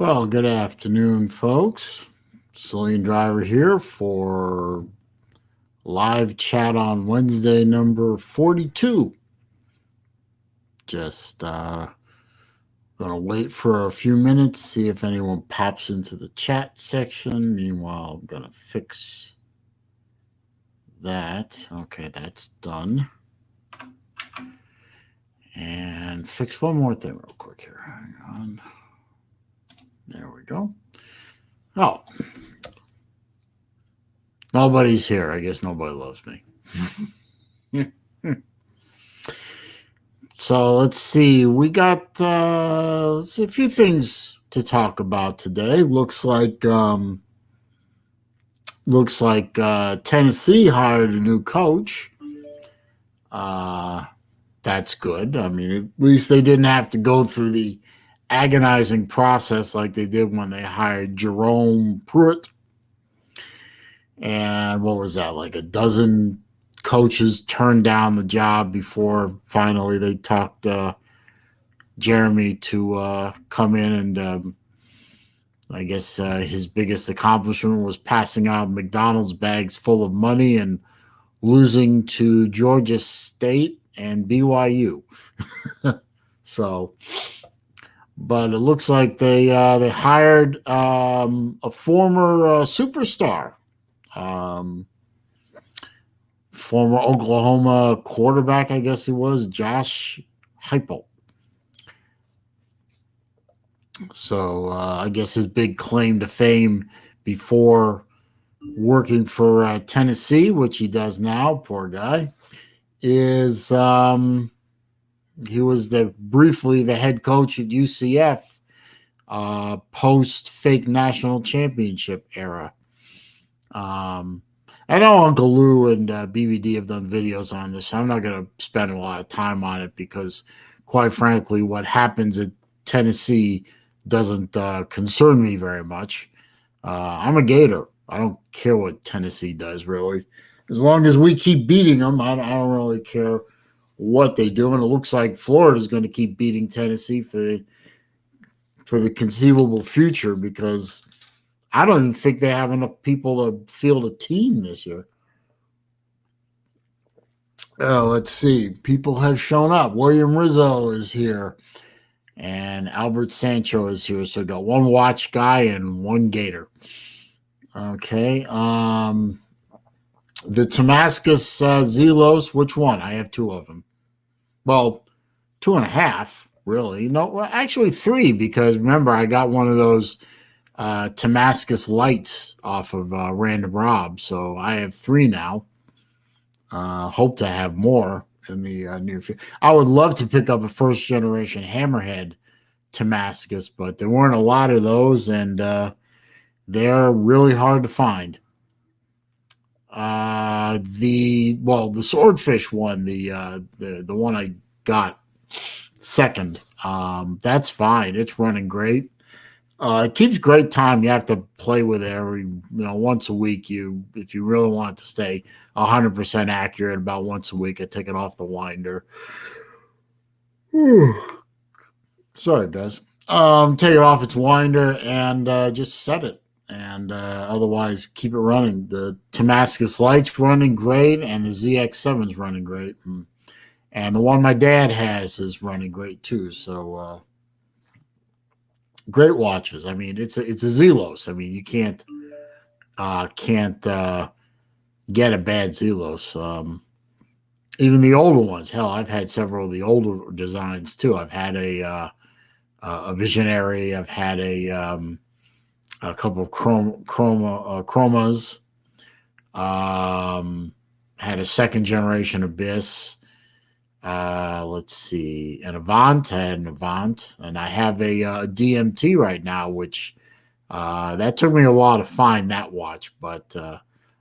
Well, good afternoon, folks. SaleenDriver here for live chat on Wednesday, number 42. Just gonna wait for a few minutes, see if anyone pops into the chat section. Meanwhile, I'm gonna fix that. Okay, that's done. And fix one more thing real quick here. Hang on. There we go. Oh, nobody's here. I guess nobody loves me. So let's see. We got a few things to talk about today. Looks like Tennessee hired a new coach. That's good. I mean, at least they didn't have to go through the agonizing process like they did when they hired Jerome Pruitt. And what was that? Like a dozen coaches turned down the job before finally they talked Jeremy to come in, and I guess his biggest accomplishment was passing out McDonald's bags full of money and losing to Georgia State and BYU. So, but it looks like they hired a former superstar. Former Oklahoma quarterback, I guess he was, Josh Heupel. So I guess his big claim to fame before working for Tennessee, which he does now, poor guy, is he was briefly the head coach at UCF post fake national championship era. I know Uncle Lou and BVD have done videos on this, so I'm not going to spend a lot of time on it because, quite frankly, what happens at Tennessee doesn't concern me very much. I'm a Gator. I don't care what Tennessee does, really. As long as we keep beating them, I don't really care what they do. And it looks like Florida is going to keep beating Tennessee for the conceivable future because I don't even think they have enough people to field a team this year. Let's see. People have shown up. William Rizzo is here. And Albert Sancho is here. So we got one watch guy and one Gator. Okay. The Damascus Zelos, which one? I have two of them. Well, 2.5, really. No, well, actually 3, because remember, I got one of those Damascus lights off of Random Rob. So I have 3 now. Hope to have more in the near future. I would love to pick up a first generation Hammerhead Damascus, but there weren't a lot of those, and they're really hard to find. The swordfish one, the one I got second, that's fine. It's running great. It keeps great time. You have to play with it once a week. If you really want it to stay 100% accurate, about once a week, I take it off the winder. Sorry, guys. Take it off its winder and just set it. And otherwise, keep it running. The Damascus Light's running great, and the ZX7's running great. And the one my dad has is running great, too. So, great watches. I mean, it's a Zelos. I mean, you can't get a bad Zelos. Even the older ones. Hell, I've had several of the older designs too. I've had a Visionary. I've had a couple of chromas. Had a second generation Abyss. Let's see, an Avant. I had an Avant, and I have a DMT right now, which that took me a while to find that watch, but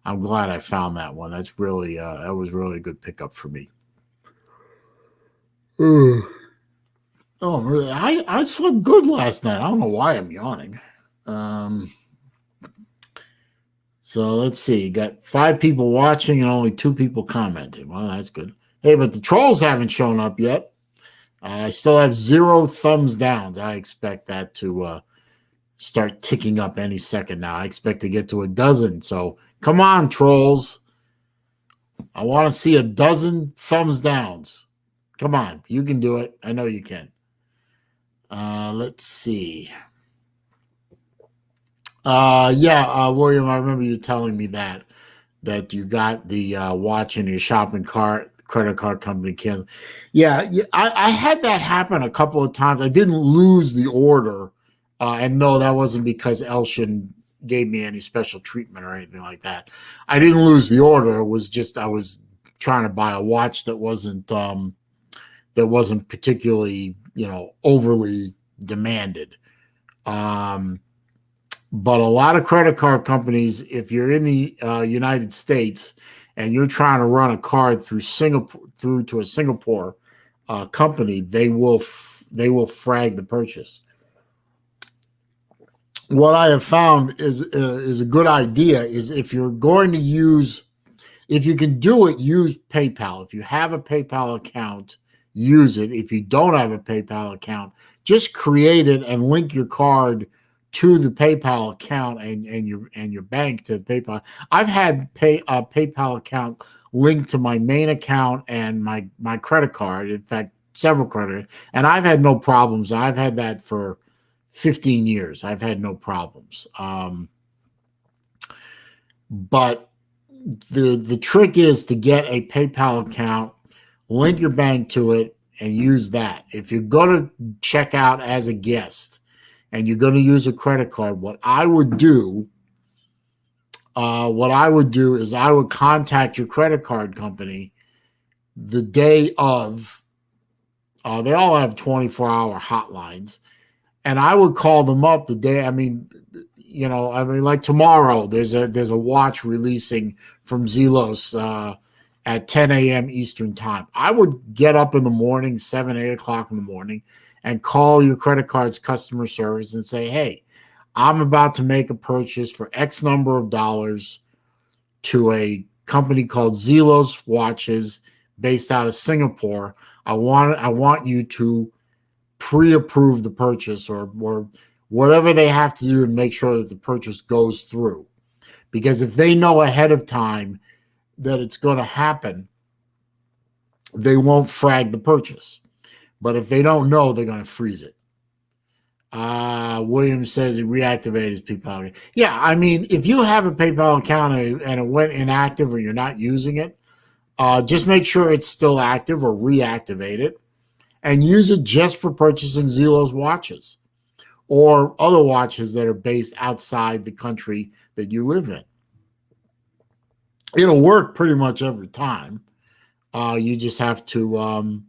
I'm glad I found that one. That's really that was really a good pickup for me. Oh, really? I slept good last night. I don't know why I'm yawning. So let's see. Got 5 people watching and only 2 people commenting. Well, that's good. Hey, but the trolls haven't shown up yet. I still have 0 thumbs down. I expect that to start ticking up any second now. I expect to get to a dozen. So come on, trolls. I want to see a dozen thumbs downs. Come on, you can do it. I know you can. Let's see. William, I remember you telling me that you got the watch in your shopping cart, credit card company canceled. Yeah, I had that happen a couple of times. I didn't lose the order, and no, that wasn't because Elshin gave me any special treatment or anything like that. I didn't lose the order. It was just I was trying to buy a watch that wasn't particularly overly demanded. But a lot of credit card companies, if you're in the United States and you're trying to run a card through to a Singapore company, they will frag the purchase. What I have found is a good idea is if you're going to use, if you can do it, use PayPal. If you have a PayPal account, use it. If you don't have a PayPal account, just create it and link your card to the PayPal account and your bank to PayPal. I've had a PayPal account linked to my main account and my credit card. In fact, several credit, and I've had no problems. I've had that for 15 years. I've had no problems. But the trick is to get a PayPal account, link your bank to it, and use that. If you're going to check out as a guest and you're going to use a credit card, what I would do is I would contact your credit card company the day of. They all have 24-hour hotlines, and I would call them up the day. Like tomorrow, there's a watch releasing from Zelos at 10 a.m. Eastern time. I would get up in the morning, 7, 8 o'clock in the morning, and call your credit card's customer service and say, hey, I'm about to make a purchase for X number of dollars to a company called Zelos Watches based out of Singapore. I want you to pre-approve the purchase or whatever they have to do to make sure that the purchase goes through. Because if they know ahead of time that it's going to happen, they won't frag the purchase. But if they don't know, they're going to freeze it. William says he reactivated his PayPal account. Yeah, I mean, if you have a PayPal account and it went inactive or you're not using it, just make sure it's still active or reactivate it and use it just for purchasing Zelos watches or other watches that are based outside the country that you live in. It'll work pretty much every time. You just have to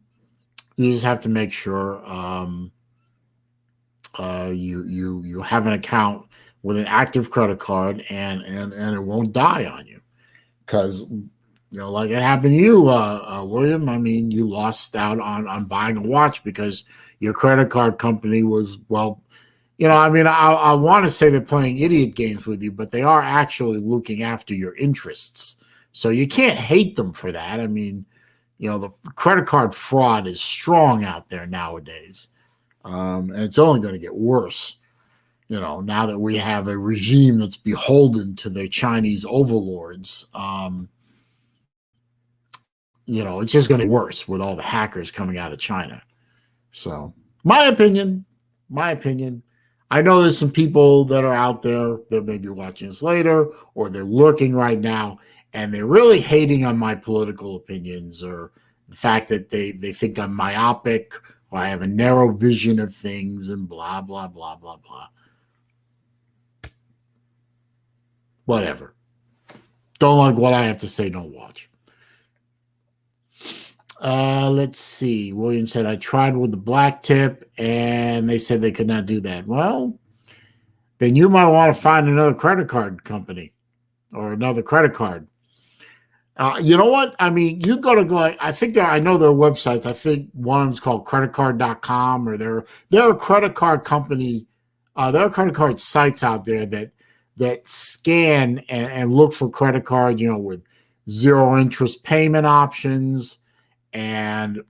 make sure you have an account with an active credit card and it won't die on you. Because like it happened to you, William. I mean, you lost out on buying a watch because your credit card company was, I want to say they're playing idiot games with you, but they are actually looking after your interests. So you can't hate them for that. I mean, the credit card fraud is strong out there nowadays. And it's only going to get worse, now that we have a regime that's beholden to the Chinese overlords. It's just going to get worse with all the hackers coming out of China. So my opinion, I know there's some people that are out there that may be watching this later or they're lurking right now and they're really hating on my political opinions or the fact that they think I'm myopic or I have a narrow vision of things and blah, blah, blah, blah, blah. Whatever. Don't like what I have to say, don't watch. Let's see. William said, I tried with the black tip and they said they could not do that. Well, then you might want to find another credit card company or another credit card. You know what? I mean, you go to I think I know their websites. I think one of them's called creditcard.com or there are credit card company, there are credit card sites out there that scan and look for credit card, with zero interest payment options and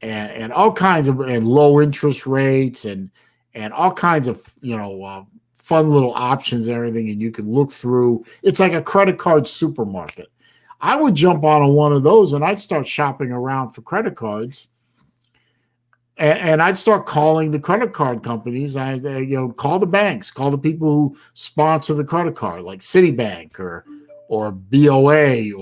all kinds of and low interest rates and and all kinds of, fun little options and everything. And you can look through. It's like a credit card supermarket. I would jump on one of those and I'd start shopping around for credit cards. And I'd start calling the credit card companies. I call the banks, call the people who sponsor the credit card, like Citibank or BOA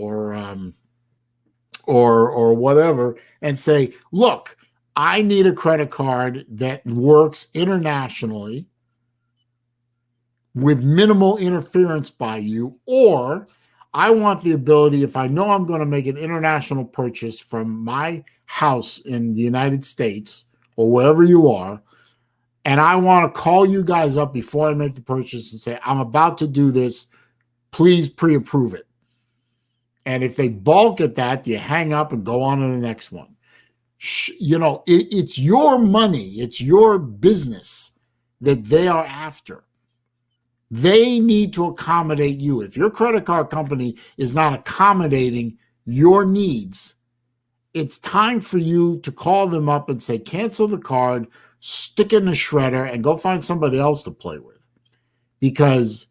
or whatever, and say, look, I need a credit card that works internationally with minimal interference by you, or I want the ability, if I know I'm going to make an international purchase from my house in the United States or wherever you are, and I want to call you guys up before I make the purchase and say, I'm about to do this, please pre-approve it. And if they balk at that, you hang up and go on to the next one. It's your money, it's your business that they are after. They need to accommodate you. If your credit card company is not accommodating your needs, it's time for you to call them up and say, cancel the card, stick it in the shredder, and go find somebody else to play with. Because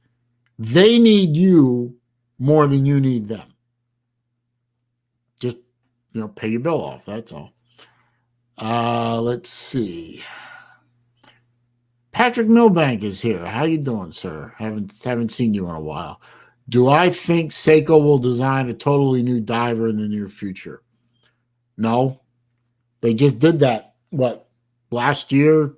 they need you more than you need them. Just, pay your bill off. That's all. Let's see. Patrick Milbank is here. How you doing, sir? Haven't seen you in a while. Do I think Seiko will design a totally new diver in the near future? No. They just did that, last year,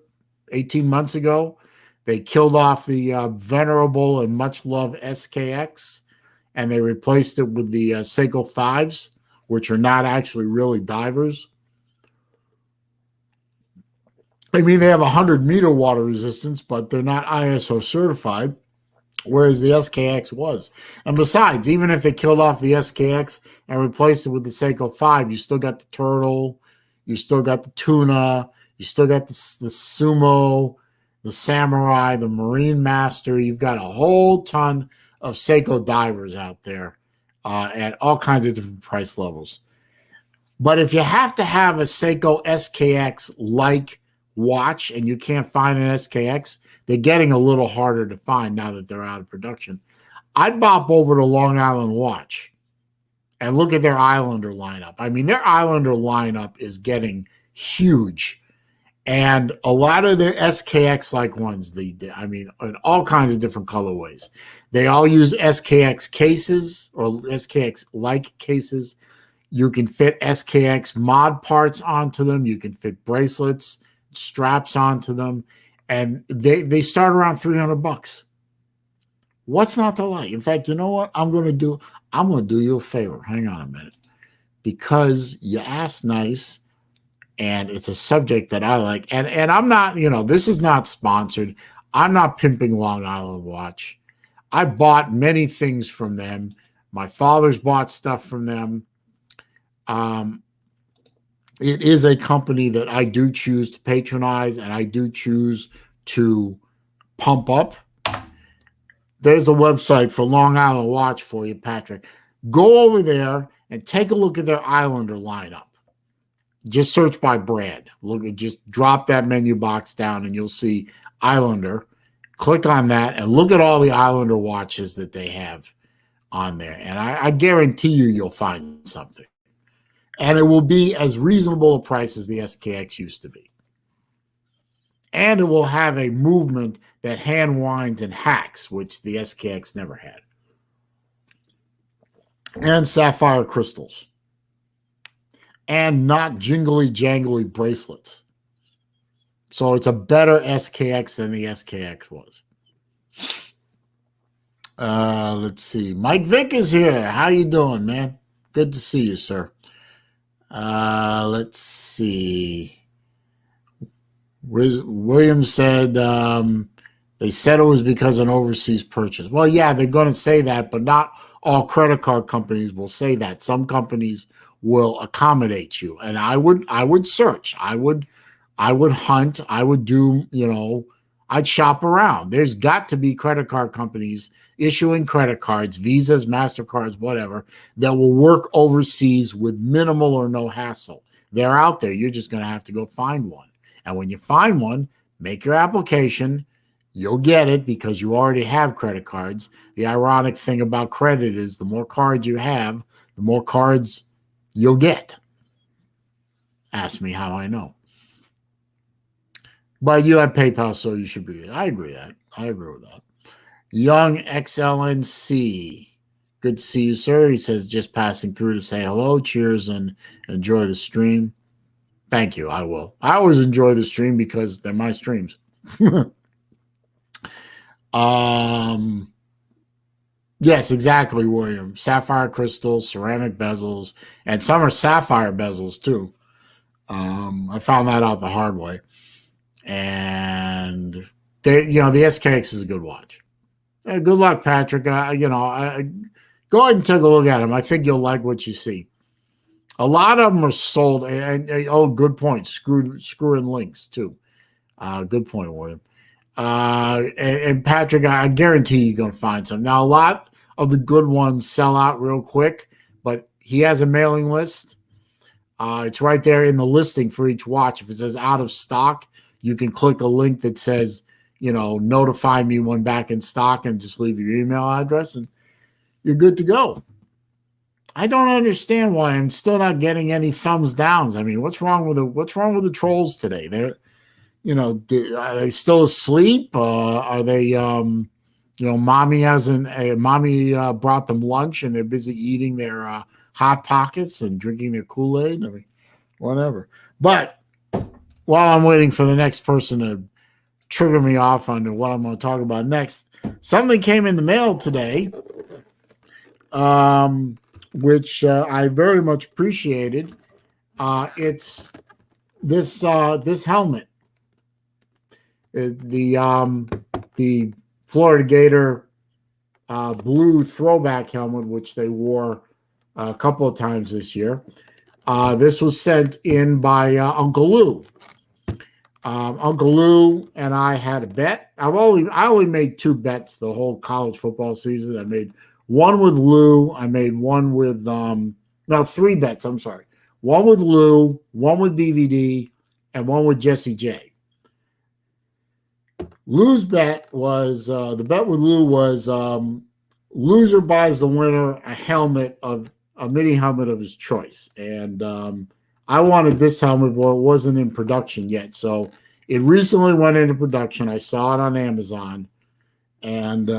18 months ago? They killed off the venerable and much-loved SKX, and they replaced it with the Seiko 5s, which are not actually really divers. I mean, they have 100-meter water resistance, but they're not ISO certified, whereas the SKX was. And besides, even if they killed off the SKX and replaced it with the Seiko 5, you still got the turtle, you still got the tuna, you still got the sumo, the samurai, the marine master. You've got a whole ton of Seiko divers out there at all kinds of different price levels. But if you have to have a Seiko SKX-like watch and you can't find an SKX, they're getting a little harder to find now that they're out of production. I'd bop over to Long Island Watch and look at their Islander lineup. I mean, their Islander lineup is getting huge. And a lot of their SKX-like ones, in all kinds of different colorways. They all use SKX cases or SKX-like cases. You can fit SKX mod parts onto them. You can fit bracelets, straps onto them. And they start around $300. What's not to like? In fact, you know what I'm going to do? I'm going to do you a favor. Hang on a minute. Because you asked nice, and it's a subject that I like. And I'm not, this is not sponsored. I'm not pimping Long Island Watch. I bought many things from them. My father's bought stuff from them. It is a company that I do choose to patronize, and I do choose to pump up. There's a website for Long Island Watch for you, Patrick. Go over there and take a look at their Islander lineup. Just search by brand. Just drop that menu box down and you'll see Islander. Click on that and look at all the Islander watches that they have on there. And I guarantee you'll find something. And it will be as reasonable a price as the SKX used to be. And it will have a movement that hand winds and hacks, which the SKX never had. And sapphire crystals. And not jingly jangly bracelets. So it's a better SKX than the SKX was. Let's see. Mike Vick is here. How you doing, man? Good to see you, sir. Let's see. William said they said it was because of an overseas purchase. Well, yeah, they're going to say that, but not all credit card companies will say that. Some companies will accommodate you, and I would search. I would hunt. I would do, I'd shop around. There's got to be credit card companies issuing credit cards, Visas, MasterCards, whatever, that will work overseas with minimal or no hassle. They're out there. You're just going to have to go find one. And when you find one, Make your application. You'll get it because you already have credit cards. The ironic thing about credit is the more cards you have, the more cards you'll get. Ask me how I know. But you have PayPal, so you should be. I agree with that. Young XLNC. Good to see you, sir. He says, just passing through to say hello. Cheers and enjoy the stream. Thank you. I will. I always enjoy the stream because they're my streams. Yes, exactly, William. Sapphire crystals, ceramic bezels, and some are sapphire bezels too. I found that out the hard way. And the SKX is a good watch. Good luck, Patrick. Go ahead and take a look at them. I think you'll like what you see. A lot of them are sold. Good point. Screw in links too. Good point, William. And Patrick, I guarantee you're going to find some. Now, a lot of the good ones sell out real quick, but he has a mailing list. It's right there in the listing for each watch. If it says out of stock, you can click a link that says, notify me when back in stock and just leave your email address and you're good to go. I don't understand why I'm still not getting any thumbs downs. I mean, what's wrong with the trolls today? Are they still asleep? Are they, mommy brought them lunch and they're busy eating their Hot Pockets and drinking their Kool-Aid? I mean, whatever. But while I'm waiting for the next person to trigger me off on what I'm going to talk about next, something came in the mail today, which I very much appreciated. It's this helmet. The Florida Gator blue throwback helmet, which they wore a couple of times this year. This was sent in by Uncle Lou. Uncle Lou and I had a bet. I only made 2 bets the whole college football season. I made one with Lou. I made one with 3 bets. I'm sorry. One with Lou, one with DVD, and one with Jesse J. Lou's bet was the bet with Lou was loser buys the winner a mini helmet of his choice, and I wanted this helmet, but it wasn't in production yet. So it recently went into production. I saw it on Amazon, and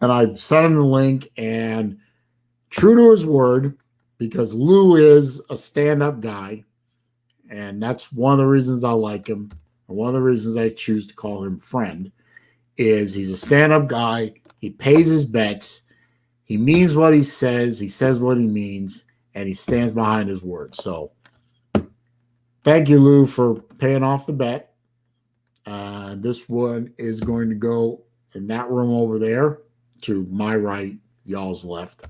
I sent him the link. And true to his word, because Lou is a stand-up guy, and that's one of the reasons I like him. And one of the reasons I choose to call him friend is he's a stand-up guy. He pays his bets. He means what he says. He says what he means, and he stands behind his word. So thank you, Lou, for paying off the bet. This one is going to go in that room over there to my right, y'all's left.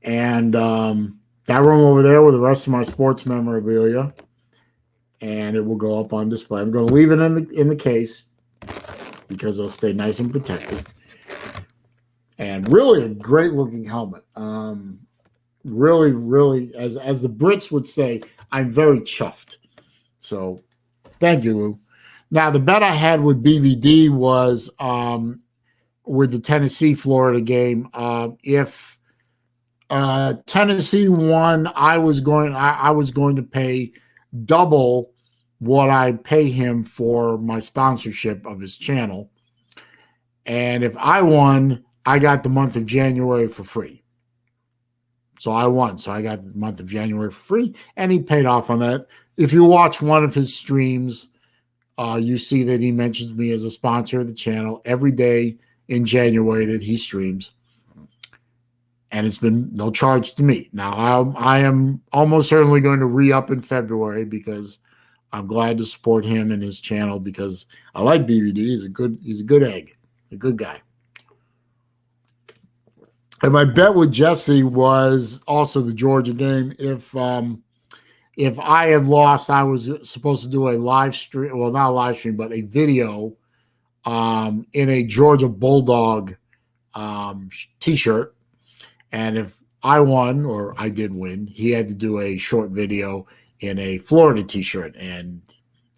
And that room over there with the rest of my sports memorabilia. And it will go up on display. I'm going to leave it in the case because it'll stay nice and protected. And really a great looking helmet. Really, really, as the Brits would say, I'm very chuffed. So thank you, Lou. Now, the bet I had with BVD was with the Tennessee-Florida game. If Tennessee won, I was going to pay double what I pay him for my sponsorship of his channel. And if I won, I got the month of January for free. So I won. So I got the month of January for free, and he paid off on that. If you watch one of his streams, you see that he mentions me as a sponsor of the channel every day in January that he streams. And it's been no charge to me. Now, I am almost certainly going to re-up in February because I'm glad to support him and his channel because I like BVD. He's a good egg, a good guy. And my bet with Jesse was also the Georgia game. If I had lost, I was supposed to do a live stream. Well, not a live stream, but a video in a Georgia Bulldog T-shirt. And if I won, or I did win, he had to do a short video in a Florida T-shirt. And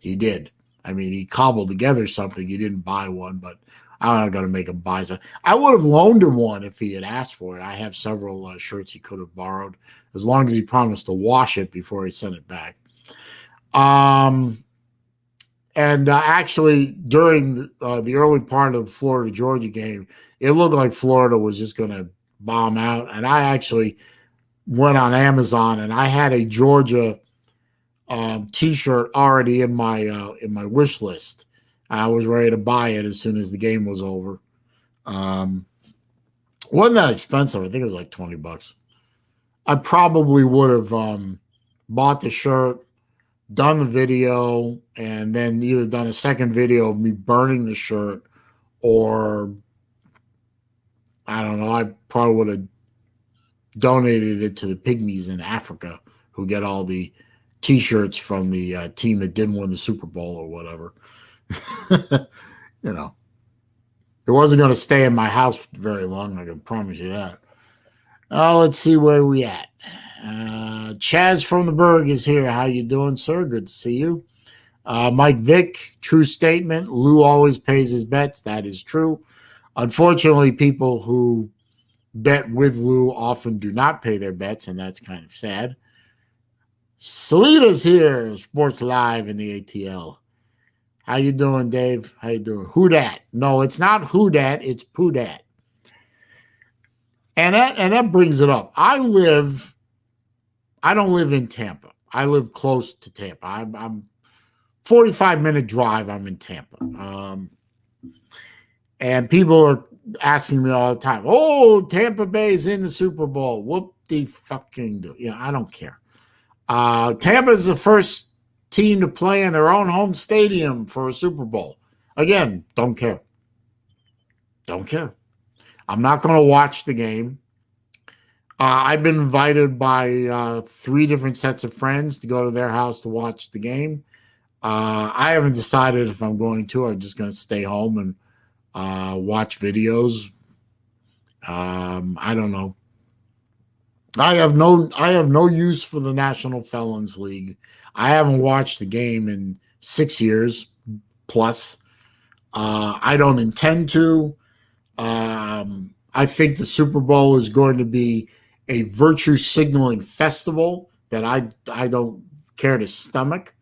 He did. I mean, he cobbled together something. He didn't buy one, but I'm not going to make him buy something. I would have loaned him one if he had asked for it. I have several shirts he could have borrowed, as long as he promised to wash it before he sent it back. And actually, during the early part of the Florida-Georgia game, it looked like Florida was just going to bomb out. And I actually went on Amazon, and I had a Georgia T-shirt already in my wish list. I was ready to buy it as soon as the game was over. Wasn't that expensive? I think it was like $20. I probably would have bought the shirt, done the video, and then either done a second video of me burning the shirt, or I don't know, I probably would have donated it to the pygmies in Africa who get all the T-shirts from the team that didn't win the Super Bowl or whatever. You know, it wasn't going to stay in my house very long, I can promise you that. Let's see where we at. Chaz from the Berg is here. How you doing, sir? Good to see you. Mike Vick, true statement. Lou always pays his bets. That is true. Unfortunately, people who bet with Lou often do not pay their bets, and that's kind of sad. Selena's here, Sports Live in the ATL. How you doing, Dave? How you doing? Who dat? No, it's not who dat. It's poo dat. And that brings it up. I don't live in Tampa. I live close to Tampa. I'm 45-minute drive. I'm in Tampa. And people are asking me all the time, oh, Tampa Bay is in the Super Bowl. Whoop de fucking do. I don't care. Tampa is the first team to play in their own home stadium for a Super Bowl. Again, don't care. Don't care. I'm not going to watch the game. I've been invited by 3 different sets of friends to go to their house to watch the game. I haven't decided if I'm going to. I'm just going to stay home and watch videos. I don't know. I have no use for the National Felons League. I haven't watched the game in 6 years plus. I don't intend to. I think the Super Bowl is going to be a virtue signaling festival that I don't care to stomach.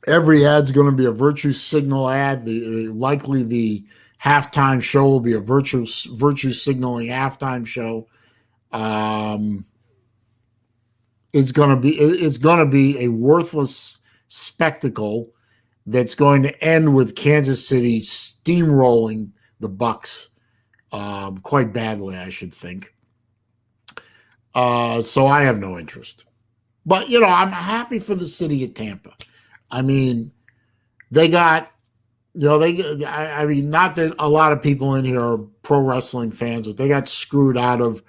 Every ad's going to be a virtue signal ad. Likely the halftime show will be a virtue signaling halftime show. It's going to be a worthless spectacle that's going to end with Kansas City steamrolling the Bucks quite badly, I should think. So I have no interest. But, I'm happy for the city of Tampa. I mean, they got, I mean, not that a lot of people in here are pro wrestling fans, but they got screwed out of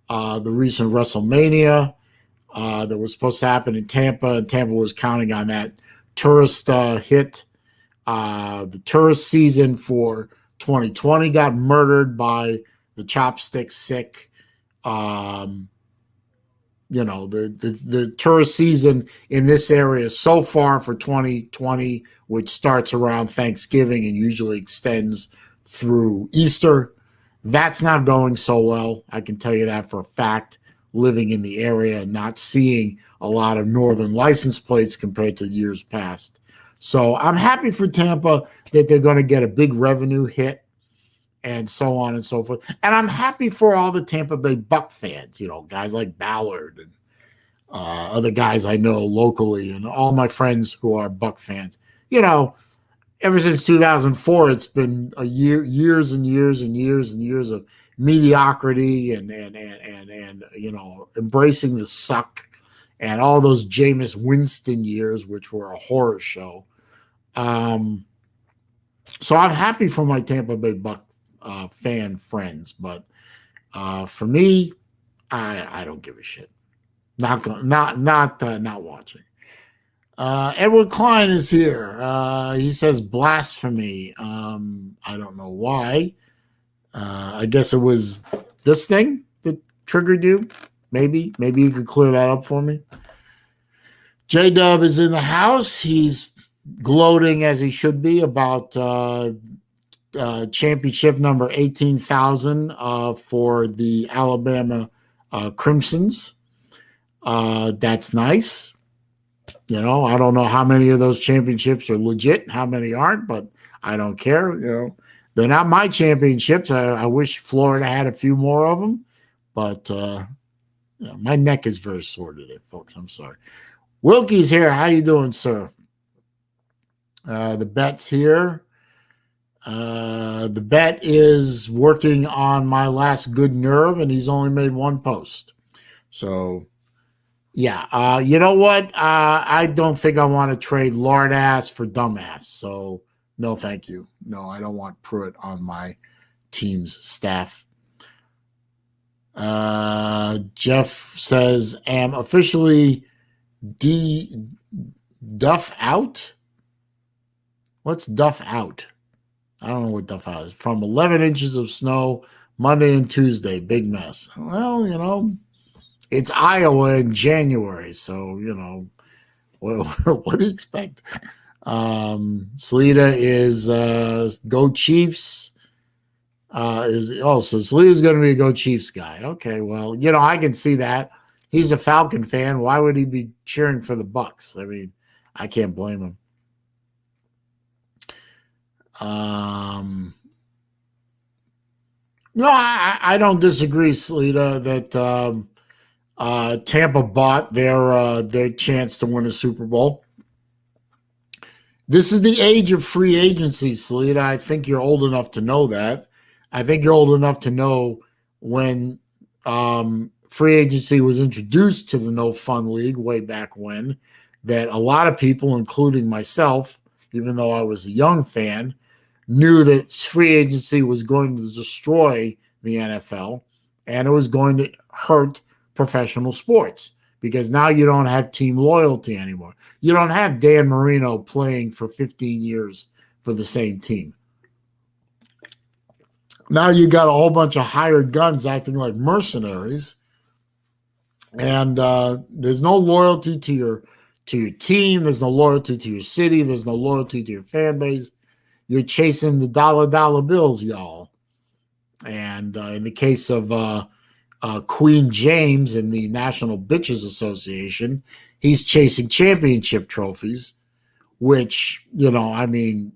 the recent WrestleMania that was supposed to happen in Tampa, and Tampa was counting on that tourist hit. The tourist season for 2020 got murdered by the chopstick sick. The tourist season in this area so far for 2020, which starts around Thanksgiving and usually extends through Easter, that's not going so well. I can tell you that for a fact, living in the area and not seeing a lot of northern license plates compared to years past. So I'm happy for Tampa that they're going to get a big revenue hit and so on and so forth. And I'm happy for all the Tampa Bay Buck fans, guys like Ballard and other guys I know locally and all my friends who are Buck fans. Ever since 2004, it's been years and years and years and years of mediocrity and embracing the suck and all those Jameis Winston years, which were a horror show. So I'm happy for my Tampa Bay Buck fan friends, but for me, I don't give a shit. Not watching. Edward Klein is here. He says blasphemy. I don't know why. I guess it was this thing that triggered you. Maybe you could clear that up for me. J-Dub is in the house. He's gloating, as he should be, about championship number 18,000 for the Alabama Crimsons. That's nice. You know, I don't know how many of those championships are legit and how many aren't, but I don't care. You know, they're not my championships. I wish Florida had a few more of them, but my neck is very sore today, folks. I'm sorry. Wilkie's here. How you doing, sir? The bet's here. The bet is working on my last good nerve, and he's only made one post. So, yeah. You know what? I don't think I want to trade lard ass for dumbass. So, no, thank you. No, I don't want Pruitt on my team's staff. Jeff says, am officially Duff out? What's Duff out? I don't know what Duff out is. From 11 inches of snow Monday and Tuesday. Big mess. Well, you know, it's Iowa in January. So, you know, what do you expect? Salida is Go Chiefs. So Salida's going to be a Go Chiefs guy. Okay, well, you know, I can see that. He's a Falcon fan. Why would he be cheering for the Bucks? I mean, I can't blame him. No, I don't disagree, Salida, that Tampa bought their chance to win a Super Bowl. This is the age of free agency, Salida. I think you're old enough to know that. I think you're old enough to know when free agency was introduced to the No Fun League way back when, that a lot of people, including myself, even though I was a young fan, knew that free agency was going to destroy the NFL and it was going to hurt professional sports because now you don't have team loyalty anymore. You don't have Dan Marino playing for 15 years for the same team. Now you got a whole bunch of hired guns acting like mercenaries, and there's no loyalty to your team. There's no loyalty to your city. There's no loyalty to your fan base. You're chasing the dollar bills, y'all. And in the case of Queen James in the National Bitches Association, he's chasing championship trophies, which, you know, I mean,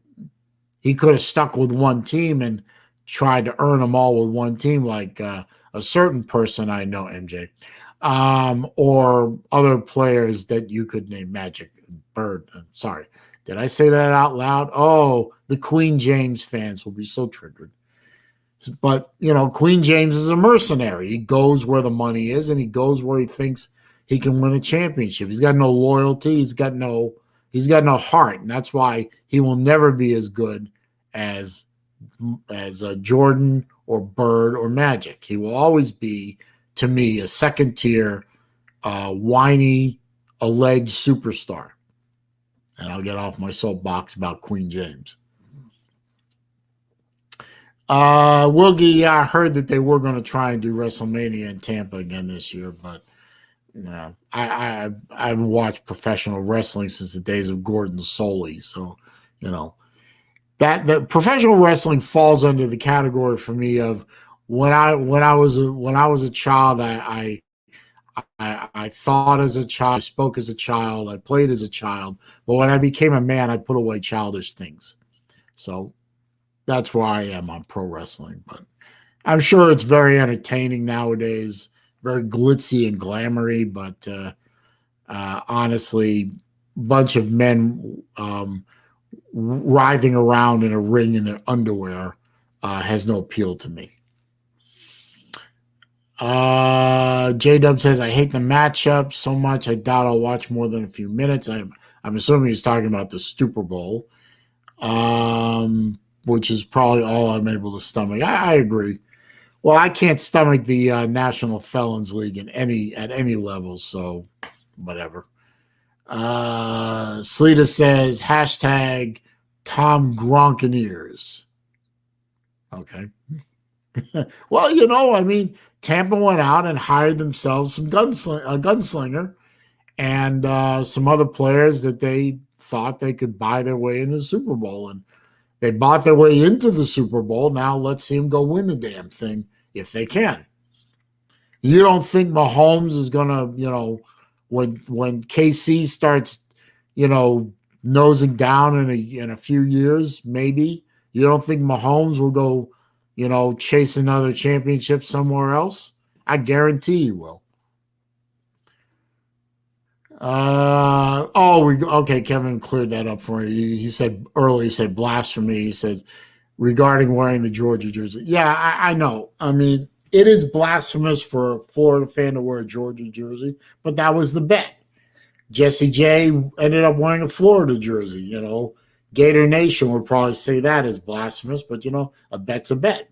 he could have stuck with one team and tried to earn them all with one team, like a certain person I know, MJ, or other players that you could name, Magic, Bird. Sorry, did I say that out loud? Oh, the Queen James fans will be so triggered. But, you know, Queen James is a mercenary. He goes where the money is, and he goes where he thinks he can win a championship. He's got no loyalty. He's got no heart, and that's why he will never be as good as Jordan or Bird or Magic. He will always be, to me, a second-tier, whiny, alleged superstar. And I'll get off my soapbox about Queen James. Wilgie, I heard that they were going to try and do WrestleMania in Tampa again this year, but no, I haven't watched professional wrestling since the days of Gordon Soley, so you know that professional wrestling falls under the category for me of when I was a child, I thought as a child, I spoke as a child, I played as a child, but when I became a man, I put away childish things. So that's where I am on pro wrestling, but I'm sure it's very entertaining nowadays, very glitzy and glamoury, but honestly, bunch of men writhing around in a ring in their underwear has no appeal to me. J-Dub says, I hate the matchup so much, I doubt I'll watch more than a few minutes. I'm assuming he's talking about the Super Bowl. Which is probably all I'm able to stomach. I agree. Well, I can't stomach the National Felons League at any level, so whatever. Sleeta says, hashtag Tom Gronkaneers. Okay. Well, you know, I mean, Tampa went out and hired themselves a gunslinger, and some other players that they thought they could buy their way into the Super Bowl. And they bought their way into the Super Bowl. Now let's see them go win the damn thing if they can. You don't think Mahomes is going to, when KC starts, nosing down in a few years, maybe, you don't think Mahomes will go, chase another championship somewhere else? I guarantee he will. Okay. Kevin cleared that up for you. He said earlier, he said blasphemy. He said regarding wearing the Georgia jersey. Yeah, I know. I mean, it is blasphemous for a Florida fan to wear a Georgia jersey, but that was the bet. Jesse J ended up wearing a Florida jersey. Gator Nation would probably say that is blasphemous, but a bet's a bet.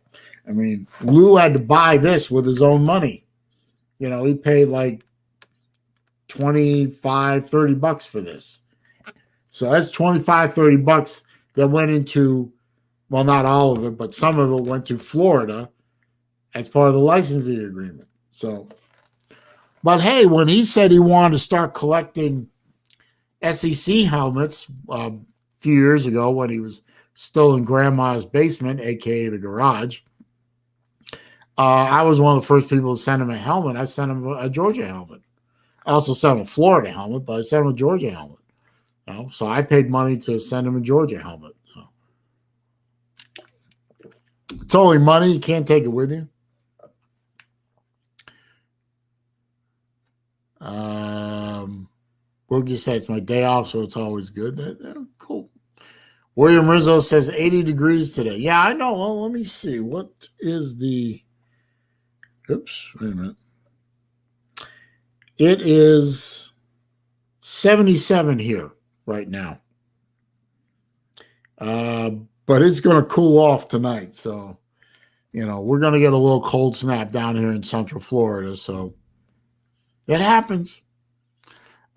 I mean, Lou had to buy this with his own money. He paid like $25, $30 for this. So that's $25, $30 that went into, well, not all of it, but some of it went to Florida as part of the licensing agreement. So, but hey, when he said he wanted to start collecting SEC helmets a few years ago when he was still in grandma's basement, aka the garage, I was one of the first people to send him a helmet. I sent him a Georgia helmet. I also sent him a Florida helmet, but I sent him a Georgia helmet. So I paid money to send him a Georgia helmet. So it's only money. You can't take it with you. Boogie said it's my day off, so it's always good. Cool. William Rizzo says 80 degrees today. Yeah, I know. Well, let me see. What is the... Oops, wait a minute. It is 77 here right now. But it's going to cool off tonight. So, we're going to get a little cold snap down here in Central Florida. So it happens.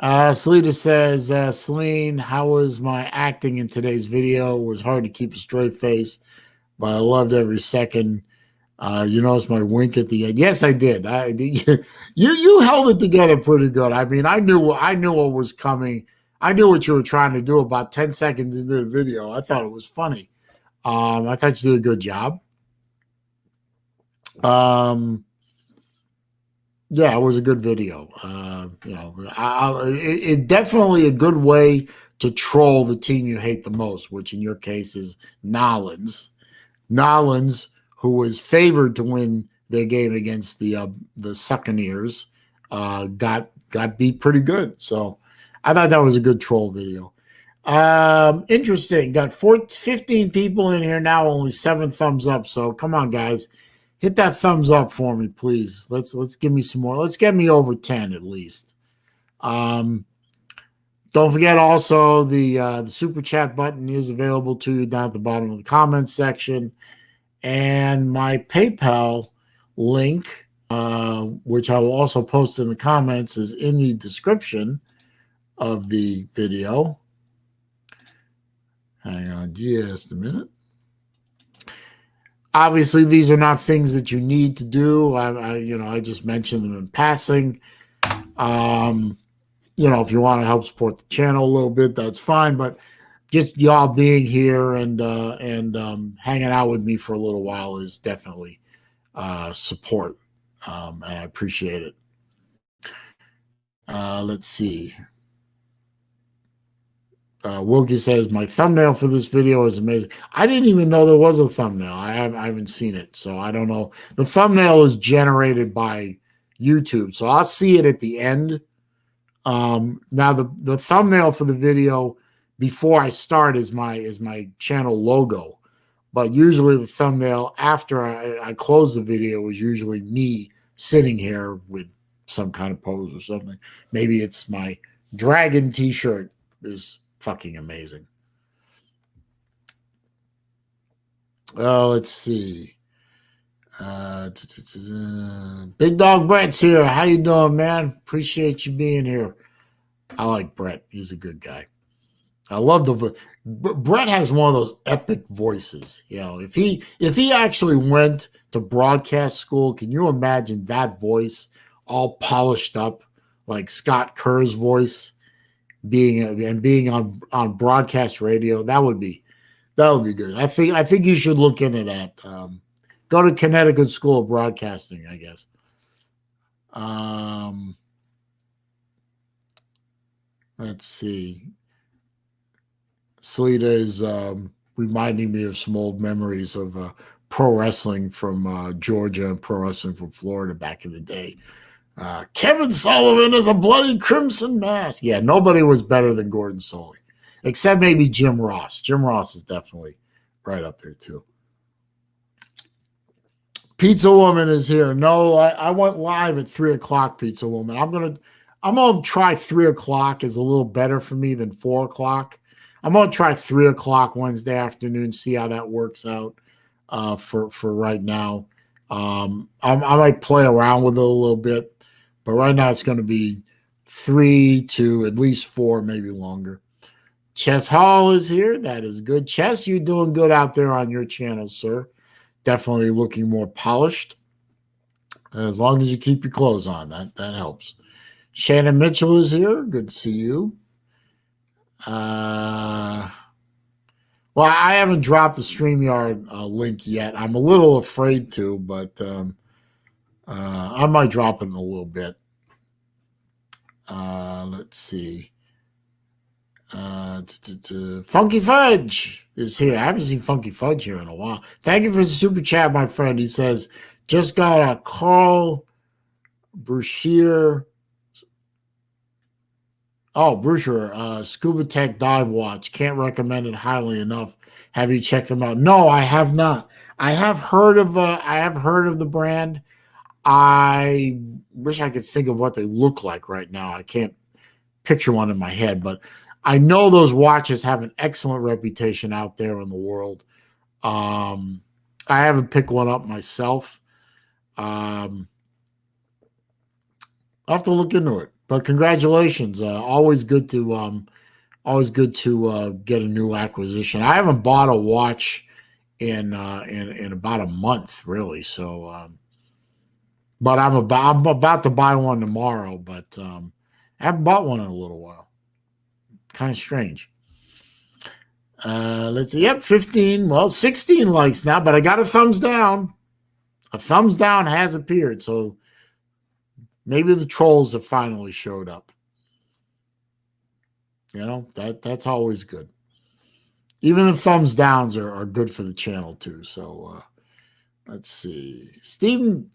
Salita says, Saleen, how was my acting in today's video? It was hard to keep a straight face, but I loved every second. You noticed my wink at the end. Yes, I did. You held it together pretty good. I mean, I knew what was coming. I knew what you were trying to do about 10 seconds into the video. I thought it was funny. I thought you did a good job. Yeah, it was a good video. It definitely a good way to troll the team you hate the most, which in your case is Nolans. Nolans, who was favored to win their game against the Succaneers, got beat pretty good. So I thought that was a good troll video. Interesting. Got 15 people in here now, only 7 thumbs up. So come on, guys. Hit that thumbs up for me, please. Let's give me some more. Let's get me over 10 at least. Don't forget also the super chat button is available to you down at the bottom of the comments section. And my PayPal link, which I will also post in the comments, is in the description of the video. Hang on just a minute. Obviously, these are not things that you need to do. I just mentioned them in passing. If you want to help support the channel a little bit, that's fine. But just y'all being here and hanging out with me for a little while is definitely support, and I appreciate it. Let's see. Wilkie says, my thumbnail for this video is amazing. I didn't even know there was a thumbnail. I haven't seen it, so I don't know. The thumbnail is generated by YouTube, so I'll see it at the end. Now, the thumbnail for the video before I start is my channel logo, but usually the thumbnail after I close the video is usually me sitting here with some kind of pose or something. Maybe it's my dragon t-shirt is fucking amazing. Let's see. Big Dog Brett's here. How you doing, man? Appreciate you being here. I like Brett. He's a good guy. I love Brett has one of those epic voices. If he actually went to broadcast school, can you imagine that voice all polished up like Scott Kerr's voice being on broadcast radio. That would be good. I think you should look into that. Go to Connecticut School of Broadcasting, I guess. Let's see. Salita is reminding me of some old memories of pro wrestling from Georgia and pro wrestling from Florida back in the day. Kevin Sullivan is a bloody crimson mask. Yeah, nobody was better than Gordon Solie, except maybe Jim Ross. Jim Ross is definitely right up there too. Pizza Woman is here. No, I went live at 3:00. Pizza Woman. I'm gonna try 3:00 is a little better for me than 4:00. I'm gonna try 3:00 Wednesday afternoon. See how that works out for right now. I might play around with it a little bit. But right now it's going to be 3 to at least 4, maybe longer. Chess Hall is here. That is good. Chess, you're doing good out there on your channel, sir. Definitely looking more polished. As long as you keep your clothes on, that helps. Shannon Mitchell is here. Good to see you. Well, I haven't dropped the StreamYard link yet. I'm a little afraid to, but I might drop it in a little bit. Let's see. Funky Fudge is here. I haven't seen Funky Fudge here in a while. Thank you for the super chat, my friend. He says, just got a Carl Bruschier. Oh, Bruschier, Scuba Tech Dive Watch. Can't recommend it highly enough. Have you checked them out? No, I have not. I have heard of the brand. I wish I could think of what they look like right now. I can't picture one in my head, but I know those watches have an excellent reputation out there in the world. I haven't picked one up myself. I'll have to look into it. But congratulations! Always good to get a new acquisition. I haven't bought a watch in about a month, really. So. But I'm about to buy one tomorrow, but I haven't bought one in a little while. Kind of strange. Let's see. Yep, 15. Well, 16 likes now, but I got a thumbs down. A thumbs down has appeared, so maybe the trolls have finally showed up. You know, that's always good. Even the thumbs downs are good for the channel too. So let's see. Stephen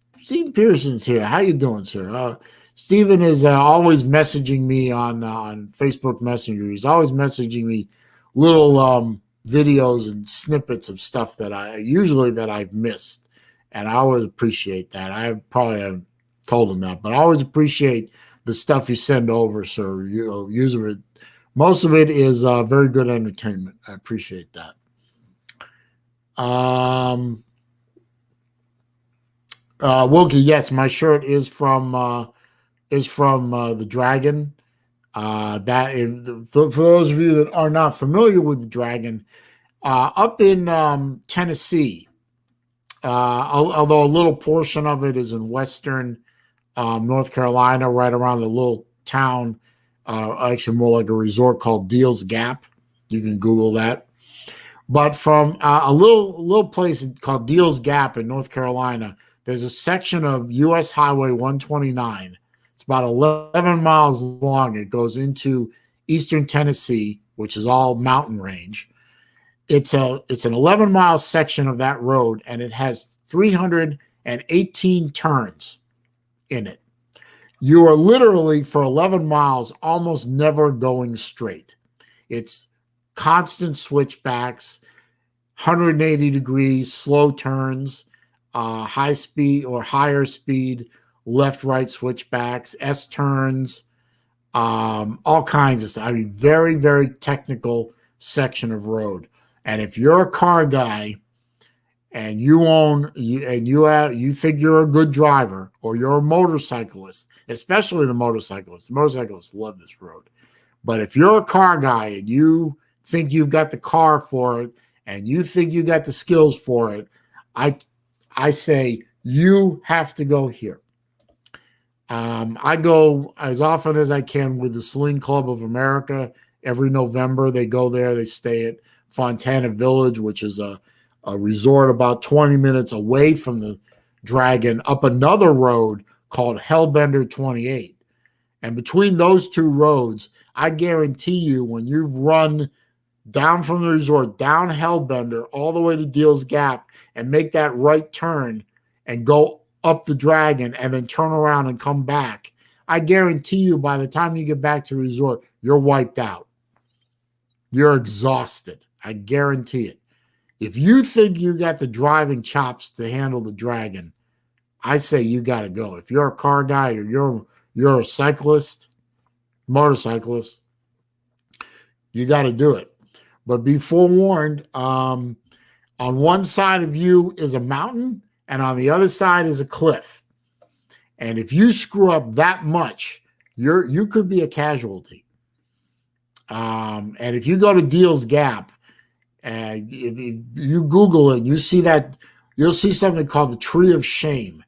Pearson's here. How you doing, sir? Stephen is always messaging me on Facebook Messenger. He's always messaging me little videos and snippets of stuff that I've missed, and I always appreciate that. I probably haven't told him that, but I always appreciate the stuff you send over, sir. Usually, most of it is very good entertainment. I appreciate that. Wilkie, yes, my shirt is from the Dragon. For those of you that are not familiar with the Dragon, up in Tennessee, although a little portion of it is in western North Carolina, right around a little town, actually more like a resort called Deals Gap. You can Google that. But from a little place called Deals Gap in North Carolina, there's a section of U.S. Highway 129. It's about 11 miles long. It goes into eastern Tennessee, which is all mountain range. It's an 11-mile section of that road, and it has 318 turns in it. You are literally, for 11 miles, almost never going straight. It's constant switchbacks, 180 degrees, slow turns, high speed or higher speed, left-right switchbacks, S turns, all kinds of stuff. I mean, very, very technical section of road. And if you're a car guy and you think you're a good driver, or you're a motorcyclist, especially the motorcyclists love this road. But if you're a car guy and you think you've got the car for it and you think you got the skills for it, I say you have to go here. I go as often as I can with the Saleen Club of America. Every November, they go there. They stay at Fontana Village, which is a resort about 20 minutes away from the Dragon, up another road called Hellbender 28. And between those two roads, I guarantee you, when you run down from the resort, down Hellbender, all the way to Deals Gap, and make that right turn and go up the Dragon and then turn around and come back, I guarantee you by the time you get back to the resort, you're wiped out. You're exhausted. I guarantee it. If you think you got the driving chops to handle the Dragon, I say you got to go. If you're a car guy or you're a cyclist, motorcyclist, you got to do it. But be forewarned, on one side of you is a mountain and on the other side is a cliff. And if you screw up that much, you could be a casualty. And if you go to Deals Gap, and if you Google it, you see that, you'll see something called the Tree of Shame.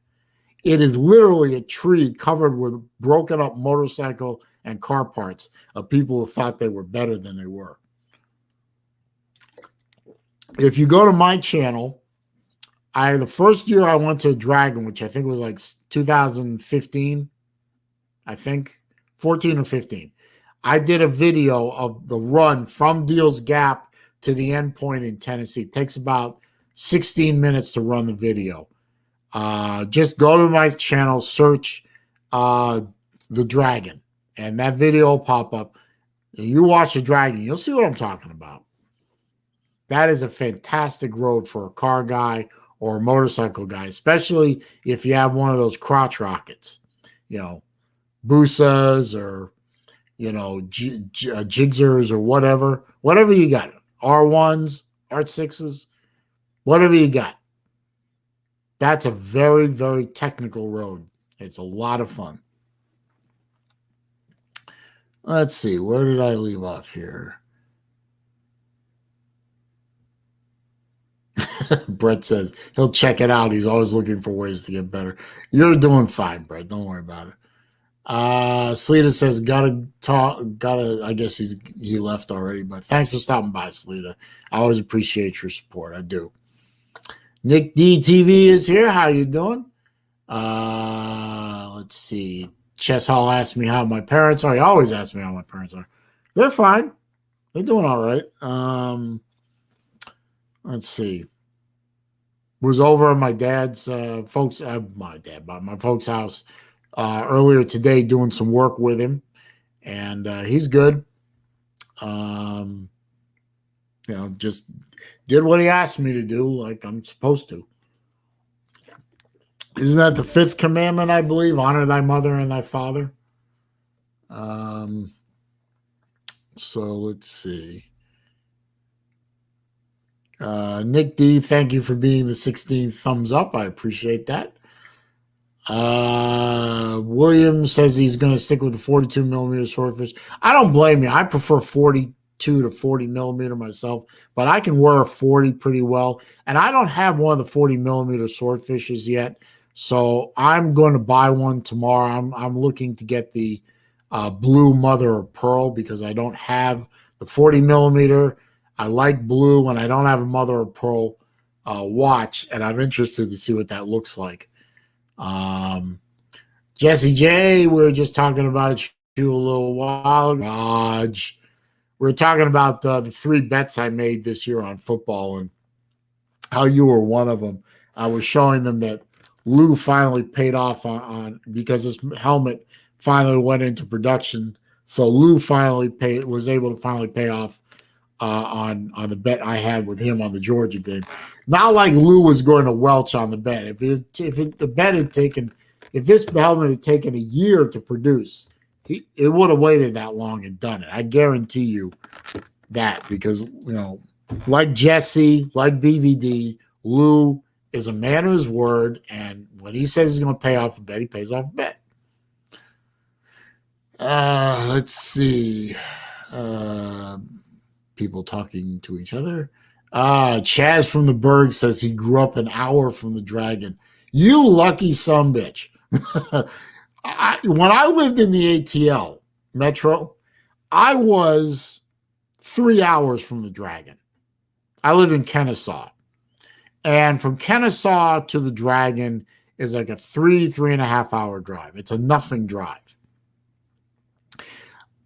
It is literally a tree covered with broken up motorcycle and car parts of people who thought they were better than they were. If you go to my channel, the first year I went to Dragon, which I think was like 2015, I think 14 or 15. I did a video of the run from Deals Gap to the end point in Tennessee. It takes about 16 minutes to run the video. Just go to my channel, search the Dragon, and that video will pop up. You watch the Dragon, you'll see what I'm talking about. That is a fantastic road for a car guy or a motorcycle guy, especially if you have one of those crotch rockets, Busas or, Jigsers or whatever you got. R1s, R6s, whatever you got. That's a very, very technical road. It's a lot of fun. Let's see. Where did I leave off here? Brett says he'll check it out. He's always looking for ways to get better. You're doing fine, Brett. Don't worry about it. Sleeta says, I guess he left already, but thanks for stopping by, Sleeta. I always appreciate your support. I do. Nick DTV is here. How you doing? Let's see. Chess Hall asked me how my parents are. He always asks me how my parents are. They're fine. They're doing all right. Let's see. Was over at my dad's my folks' house earlier today doing some work with him, and he's good. Just did what he asked me to do, like I'm supposed to. Isn't that the 5th commandment, I believe? Honor thy mother and thy father. So let's see. Nick D, thank you for being the 16th thumbs up. I appreciate that. William says he's going to stick with the 42 millimeter swordfish. I don't blame you. I prefer 42 to 40 millimeter myself, but I can wear a 40 pretty well. And I don't have one of the 40 millimeter swordfishes yet, so I'm going to buy one tomorrow. I'm looking to get the blue mother of pearl because I don't have the 40 millimeter. I like blue and I don't have a mother of pearl watch, and I'm interested to see what that looks like. Jesse J, we were just talking about you a little while ago. Raj, we were talking about the 3 bets I made this year on football and how you were one of them. I was showing them that Lou finally paid off on because his helmet finally went into production. So Lou was able to finally pay off on the bet I had with him on the Georgia game. Not like Lou was going to welch on the bet. If this helmet had taken a year to produce, it would have waited that long and done it. I guarantee you that, because like Jesse, like BVD, Lou is a man of his word, and when he says he's going to pay off a bet, he pays off a bet. Let's see. People talking to each other. Chaz from the Berg says he grew up an hour from the Dragon. You lucky sumbitch. When I lived in the ATL Metro, I was 3 hours from the Dragon. I live in Kennesaw. And from Kennesaw to the Dragon is like a 3.5 hour drive. It's a nothing drive.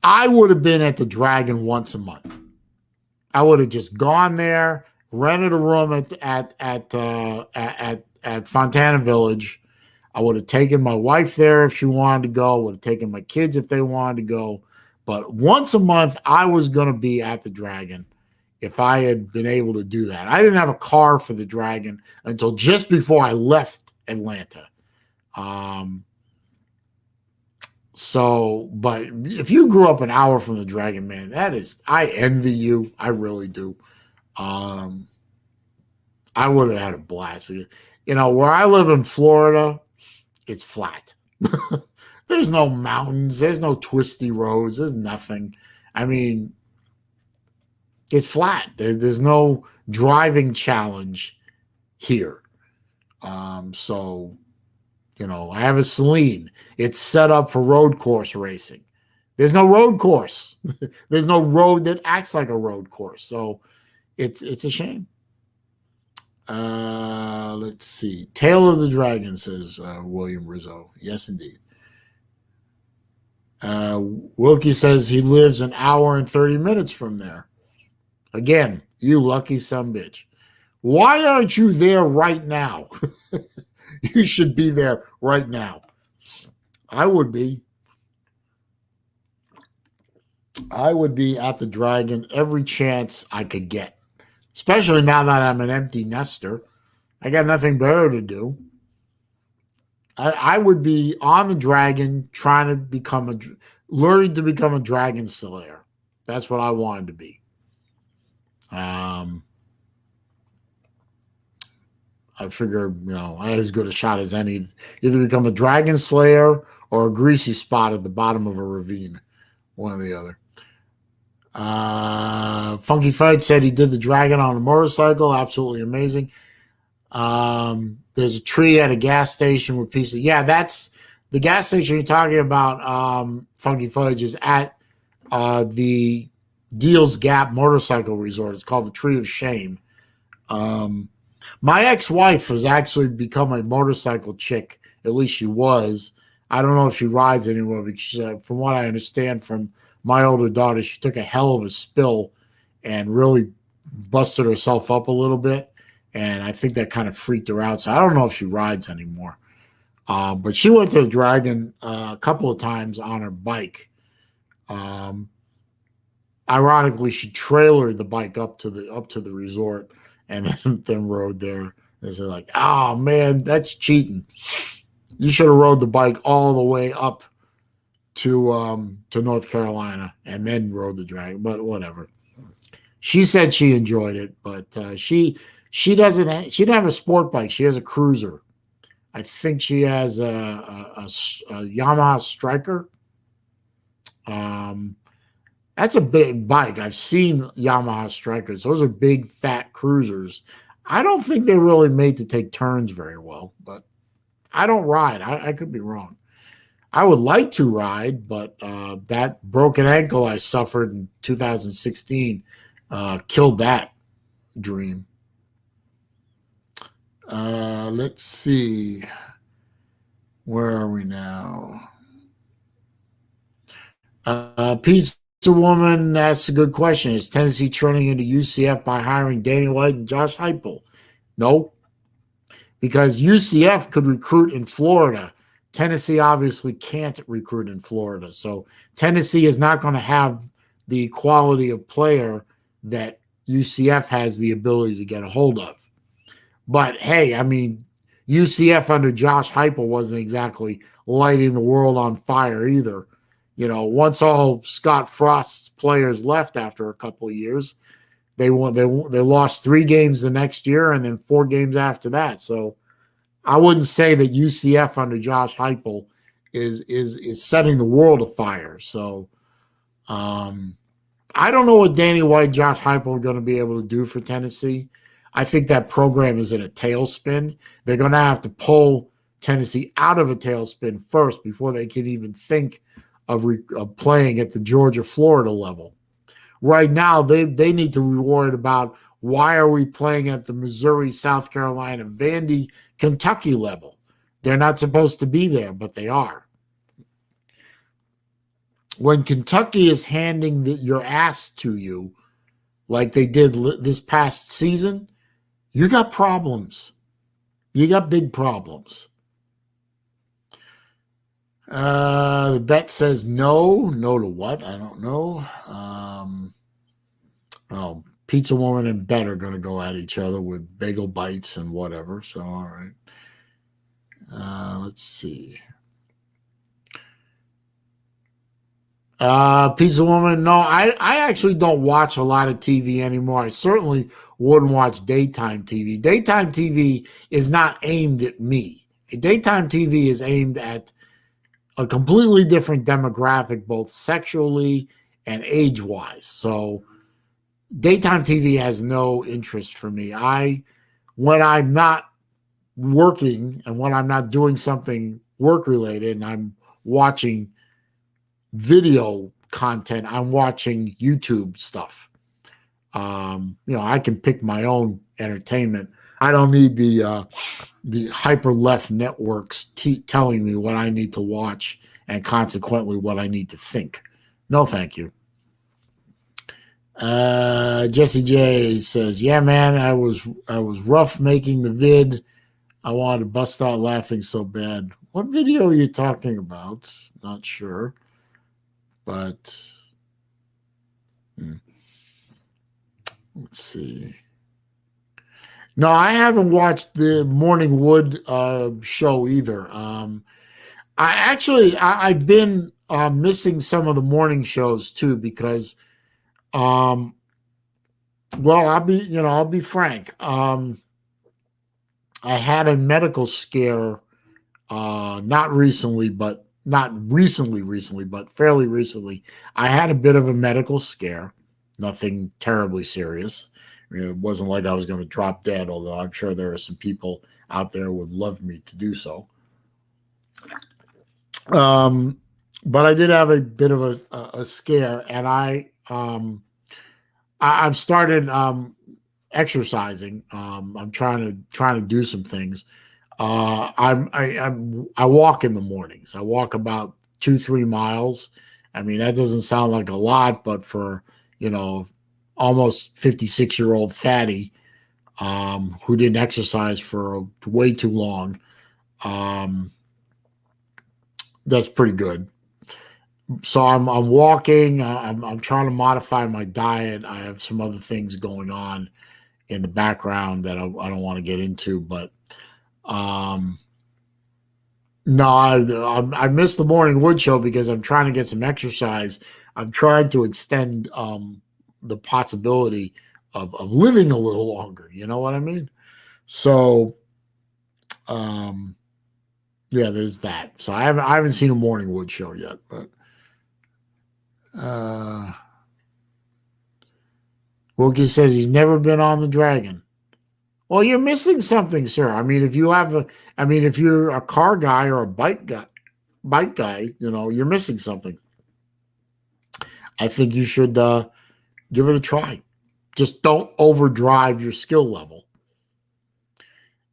I would have been at the Dragon once a month. I would have just gone there, rented a room at Fontana Village. I would have taken my wife there if she wanted to go. I would have taken my kids if they wanted to go. But once a month, I was going to be at the Dragon if I had been able to do that. I didn't have a car for the Dragon until just before I left Atlanta. But if you grew up an hour from the Dragon, man, I envy you. I really do. I would have had a blast with you. You know, where I live in Florida, it's flat. There's no mountains. There's no twisty roads. There's nothing. I mean, it's flat. There's no driving challenge here. So, you know, I have a Saleen. It's set up for road course racing. There's no road course. There's no road that acts like a road course. So it's a shame. Let's see. Tail of the Dragon, says William Rizzo. Yes, indeed. Wilkie says he lives an hour and 30 minutes from there. Again, you lucky sumbitch. Why aren't you there right now? You should be there right now. I would be. I would be at the Dragon every chance I could get, especially now that I'm an empty nester. I got nothing better to do. I would be on the Dragon trying to learning to become a dragon slayer. That's what I wanted to be. I figured, you know, I had as good a shot as any. Either become a dragon slayer or a greasy spot at the bottom of a ravine. One or the other. Funky Fight said he did the Dragon on a motorcycle. Absolutely amazing. There's a tree at a gas station with pieces. Yeah, that's the gas station you're talking about. Funky Fudge is at the Deals Gap Motorcycle Resort. It's called the Tree of Shame. My ex-wife has actually become a motorcycle chick. At least she was. I don't know if she rides anymore because, from what I understand from my older daughter, she took a hell of a spill and really busted herself up a little bit. And I think that kind of freaked her out. So I don't know if she rides anymore. But she went to the Dragon a couple of times on her bike. Ironically, she trailered the bike up to the resort and then rode there. And they're like, oh man, that's cheating. You should have rode the bike all the way up to North Carolina and then rode the Dragon. But whatever. She said she enjoyed it, but she doesn't. She didn't have a sport bike. She has a cruiser. I think she has a Yamaha Striker. That's a big bike. I've seen Yamaha Strikers. Those are big, fat cruisers. I don't think they're really made to take turns very well, but I don't ride. I could be wrong. I would like to ride, but that broken ankle I suffered in 2016 killed that dream. Let's see. Where are we now? Pizza Woman asks a good question. Is Tennessee turning into UCF by hiring Danny White and Josh Heupel? No, because UCF could recruit in Florida. Tennessee obviously can't recruit in Florida. So Tennessee is not going to have the quality of player that UCF has the ability to get a hold of. But hey, I mean, UCF under Josh Heupel wasn't exactly lighting the world on fire either. You know, once all Scott Frost's players left after a couple of years, they lost 3 games the next year and then 4 games after that. So I wouldn't say that UCF under Josh Heupel is setting the world afire. So I don't know what Danny White, Josh Heupel are going to be able to do for Tennessee. I think that program is in a tailspin. They're going to have to pull Tennessee out of a tailspin first before they can even think of playing at the Georgia-Florida level. Right now, they need to be worried about why are we playing at the Missouri, South Carolina, Vandy, Kentucky level. They're not supposed to be there, but they are. When Kentucky is handing your ass to you, like they did this past season, you got problems. You got big problems. The bet says no. No to what? I don't know. Pizza Woman and Bet are going to go at each other with bagel bites and whatever. So, all right. Let's see. Pizza Woman, no, I actually don't watch a lot of TV anymore. I certainly wouldn't watch daytime TV. Daytime TV is not aimed at me. Daytime TV is aimed at a completely different demographic, both sexually and age-wise. So daytime TV has no interest for me. When I'm not working and when I'm not doing something work-related and I'm watching video content, I'm watching YouTube stuff. I can pick my own entertainment. I don't need the hyper left networks telling me what I need to watch and consequently what I need to think. No, thank you. Jesse J says, "Yeah, man, I was rough making the vid. I wanted to bust out laughing so bad. What video are you talking about? Not sure, but let's see." No, I haven't watched the Morning Wood show either. I've been missing some of the morning shows too because, well, I'll be frank. I had a medical scare, not recently, but fairly recently. I had a bit of a medical scare, nothing terribly serious. It wasn't like I was going to drop dead, although I'm sure there are some people out there who would love me to do so. But I did have a bit of a scare, and I've started exercising. I'm trying to do some things. I walk in the mornings. I walk about 2-3 miles. I mean, that doesn't sound like a lot, but for almost 56-year-old fatty who didn't exercise for way too long, that's pretty good. So I'm walking. I'm trying to modify my diet. I have some other things going on in the background that I don't want to get into, but no, I missed the Morning Wood show because I'm trying to get some exercise. I'm trying to extend the possibility of living a little longer. You know what I mean? So, yeah, there's that. So I haven't seen a Morning Wood show yet, but Wookie says he's never been on the Dragon. Well, you're missing something, sir. I mean, if you're a car guy or a bike guy, you're missing something. I think you should give it a try. Just don't overdrive your skill level.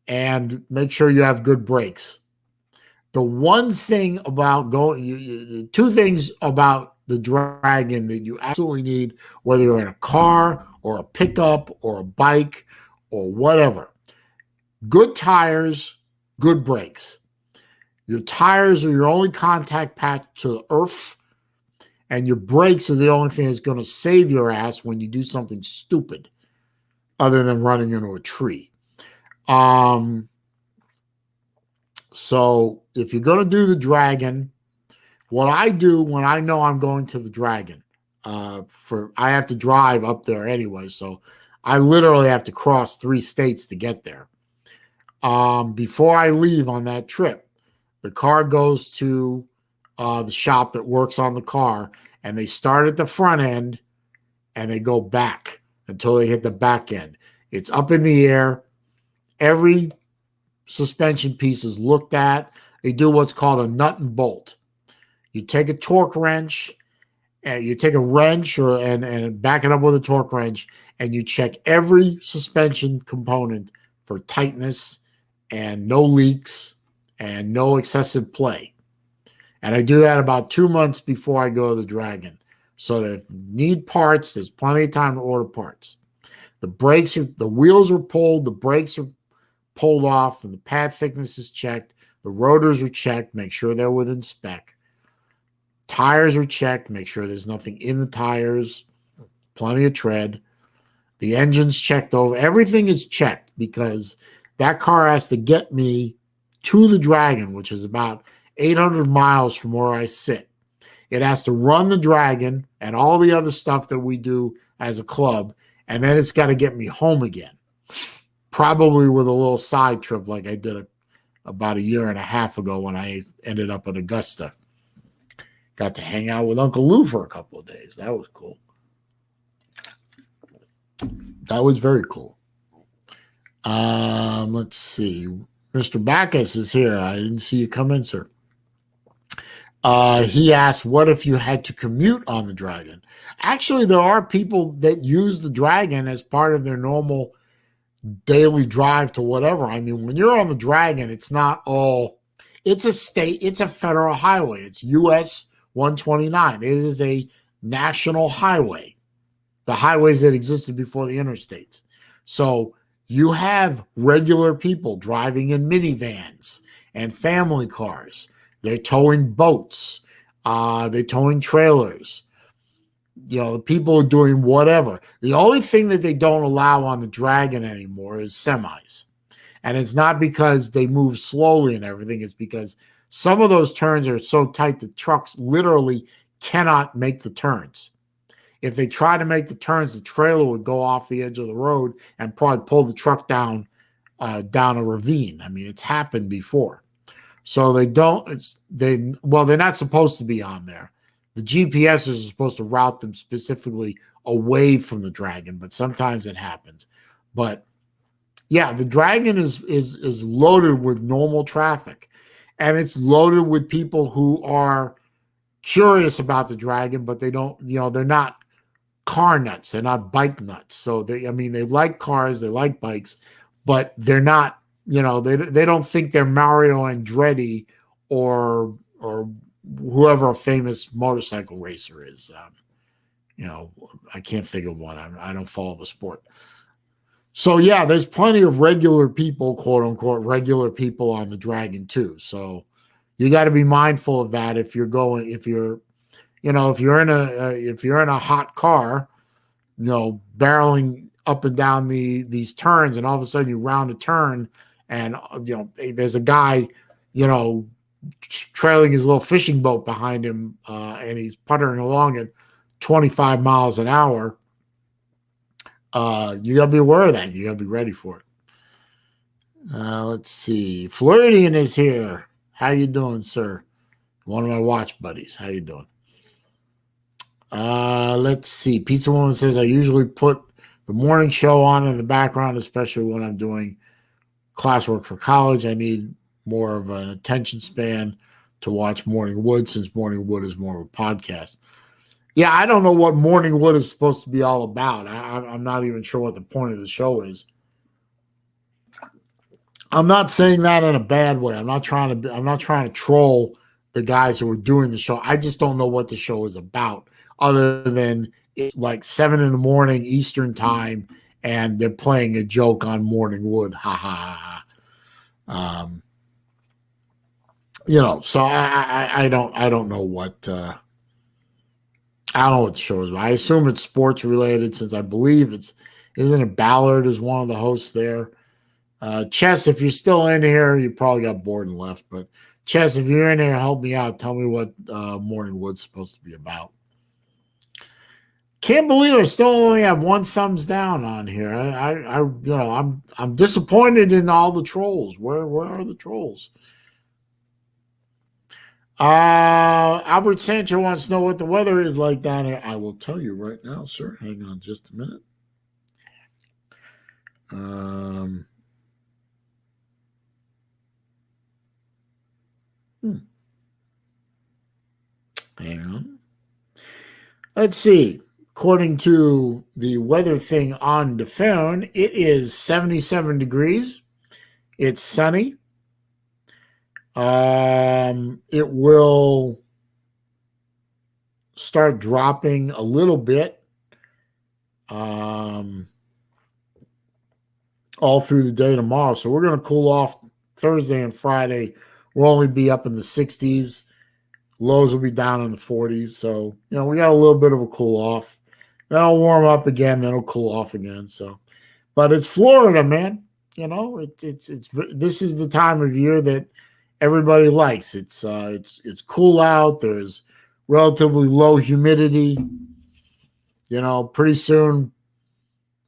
And make sure you have good brakes. The one thing about two things about the Dragon that you absolutely need, whether you're in a car or a pickup or a bike or whatever: good tires, good brakes. Your tires are your only contact patch to the earth, and your brakes are the only thing that's going to save your ass when you do something stupid, other than running into a tree. So if you're going to do the Dragon, what I do when I know I'm going to the Dragon, I have to drive up there anyway, so I literally have to cross 3 states to get there. Before I leave on that trip, the car goes to the shop that works on the car, and they start at the front end and they go back until they hit the back end. It's up in the air. Every suspension pieces looked at. They do what's called a nut and bolt. You take a torque wrench, and you take a wrench and back it up with a torque wrench, and you check every suspension component for tightness and no leaks and no excessive play. And I do that about 2 months before I go to the Dragon. So that if you need parts, there's plenty of time to order parts. The wheels are pulled, the brakes are pulled off, and the pad thickness is checked. The rotors are checked, make sure they're within spec. Tires are checked, make sure there's nothing in the tires, plenty of tread. The engine's checked over. Everything is checked because that car has to get me to the Dragon, which is about 800 miles from where I sit. It has to run the Dragon and all the other stuff that we do as a club, and then it's got to get me home again, probably with a little side trip like I did about a year and a half ago when I ended up in Augusta. Got to hang out with Uncle Lou for a couple of days. That was cool. That was very cool. Let's see. Mr. Backus is here. I didn't see you come in, sir. He asked, what if you had to commute on the Dragon? Actually, there are people that use the Dragon as part of their normal daily drive to whatever. I mean, when you're on the Dragon, it's not all, it's a federal highway. It's US 129. It is a national highway, the highways that existed before the interstates. So you have regular people driving in minivans and family cars. They're towing boats. They're towing trailers. You know, people are doing whatever. The only thing that they don't allow on the Dragon anymore is semis. And it's not because they move slowly and everything. It's because some of those turns are so tight that trucks literally cannot make the turns. If they try to make the turns, the trailer would go off the edge of the road and probably pull the truck down a ravine. I mean, it's happened before. So they're not supposed to be on there. The GPSs are supposed to route them specifically away from the Dragon, but sometimes it happens. But yeah, the Dragon is loaded with normal traffic, and it's loaded with people who are curious about the Dragon, but they don't, they're not car nuts, they're not bike nuts. So they like cars, they like bikes, but they're not, they don't think they're Mario Andretti or whoever a famous motorcycle racer is. I can't think of one. I don't follow the sport. So yeah, there's plenty of regular people, quote unquote, regular people on the Dragon too. So you got to be mindful of that if you're in a hot car, barreling up and down these turns, and all of a sudden you round a turn, and there's a guy, trailing his little fishing boat behind him, and he's puttering along at 25 miles an hour. You gotta be aware of that. You gotta be ready for it. Let's see. Floridian is here. How you doing, sir? One of my watch buddies. How you doing? Let's see. Pizza Woman says, I usually put the morning show on in the background, especially when I'm doing classwork for college. I need more of an attention span to watch Morning Wood, since Morning Wood is more of a podcast. Yeah, I don't know what Morning Wood is supposed to be all about. I'm not even sure what the point of the show is. I'm not saying that in a bad way. I'm not trying to troll the guys who are doing the show. I just don't know what the show is about, other than it's like 7 a.m. Eastern time, and they're playing a joke on Morning Wood. Ha ha ha. So I don't know what I don't know what the show is about. I assume it's sports related, since I believe isn't it Ballard is one of the hosts there. Chess, if you're still in here, you probably got bored and left. But Chess, if you're in here, help me out. Tell me what Morning Wood's supposed to be about. Can't believe I still only have 1 thumbs down on here. I'm disappointed in all the trolls. Where are the trolls? Albert Sancho wants to know what the weather is like down here. I will tell you right now, sir. Hang on just a minute. Let's see. According to the weather thing on the phone, it is 77 degrees. It's sunny. It will start dropping a little bit um, all through the day tomorrow. So we're going to cool off Thursday and Friday. We'll only be up in the 60s. Lows will be down in the 40s. So, we got a little bit of a cool off. Then it'll warm up again. Then it'll cool off again. So, but it's Florida, man. It's this is the time of year that everybody likes. It's cool out. There's relatively low humidity. Pretty soon,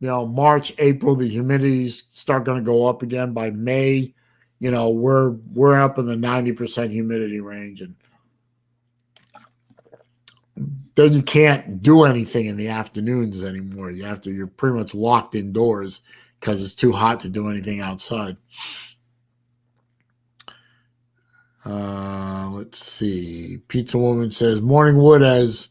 March, April, the humidities start going to go up again. By May, we're up in the 90% humidity range, and then you can't do anything in the afternoons anymore. You're pretty much locked indoors because it's too hot to do anything outside. Let's see. Pizza Woman says, Morning Wood has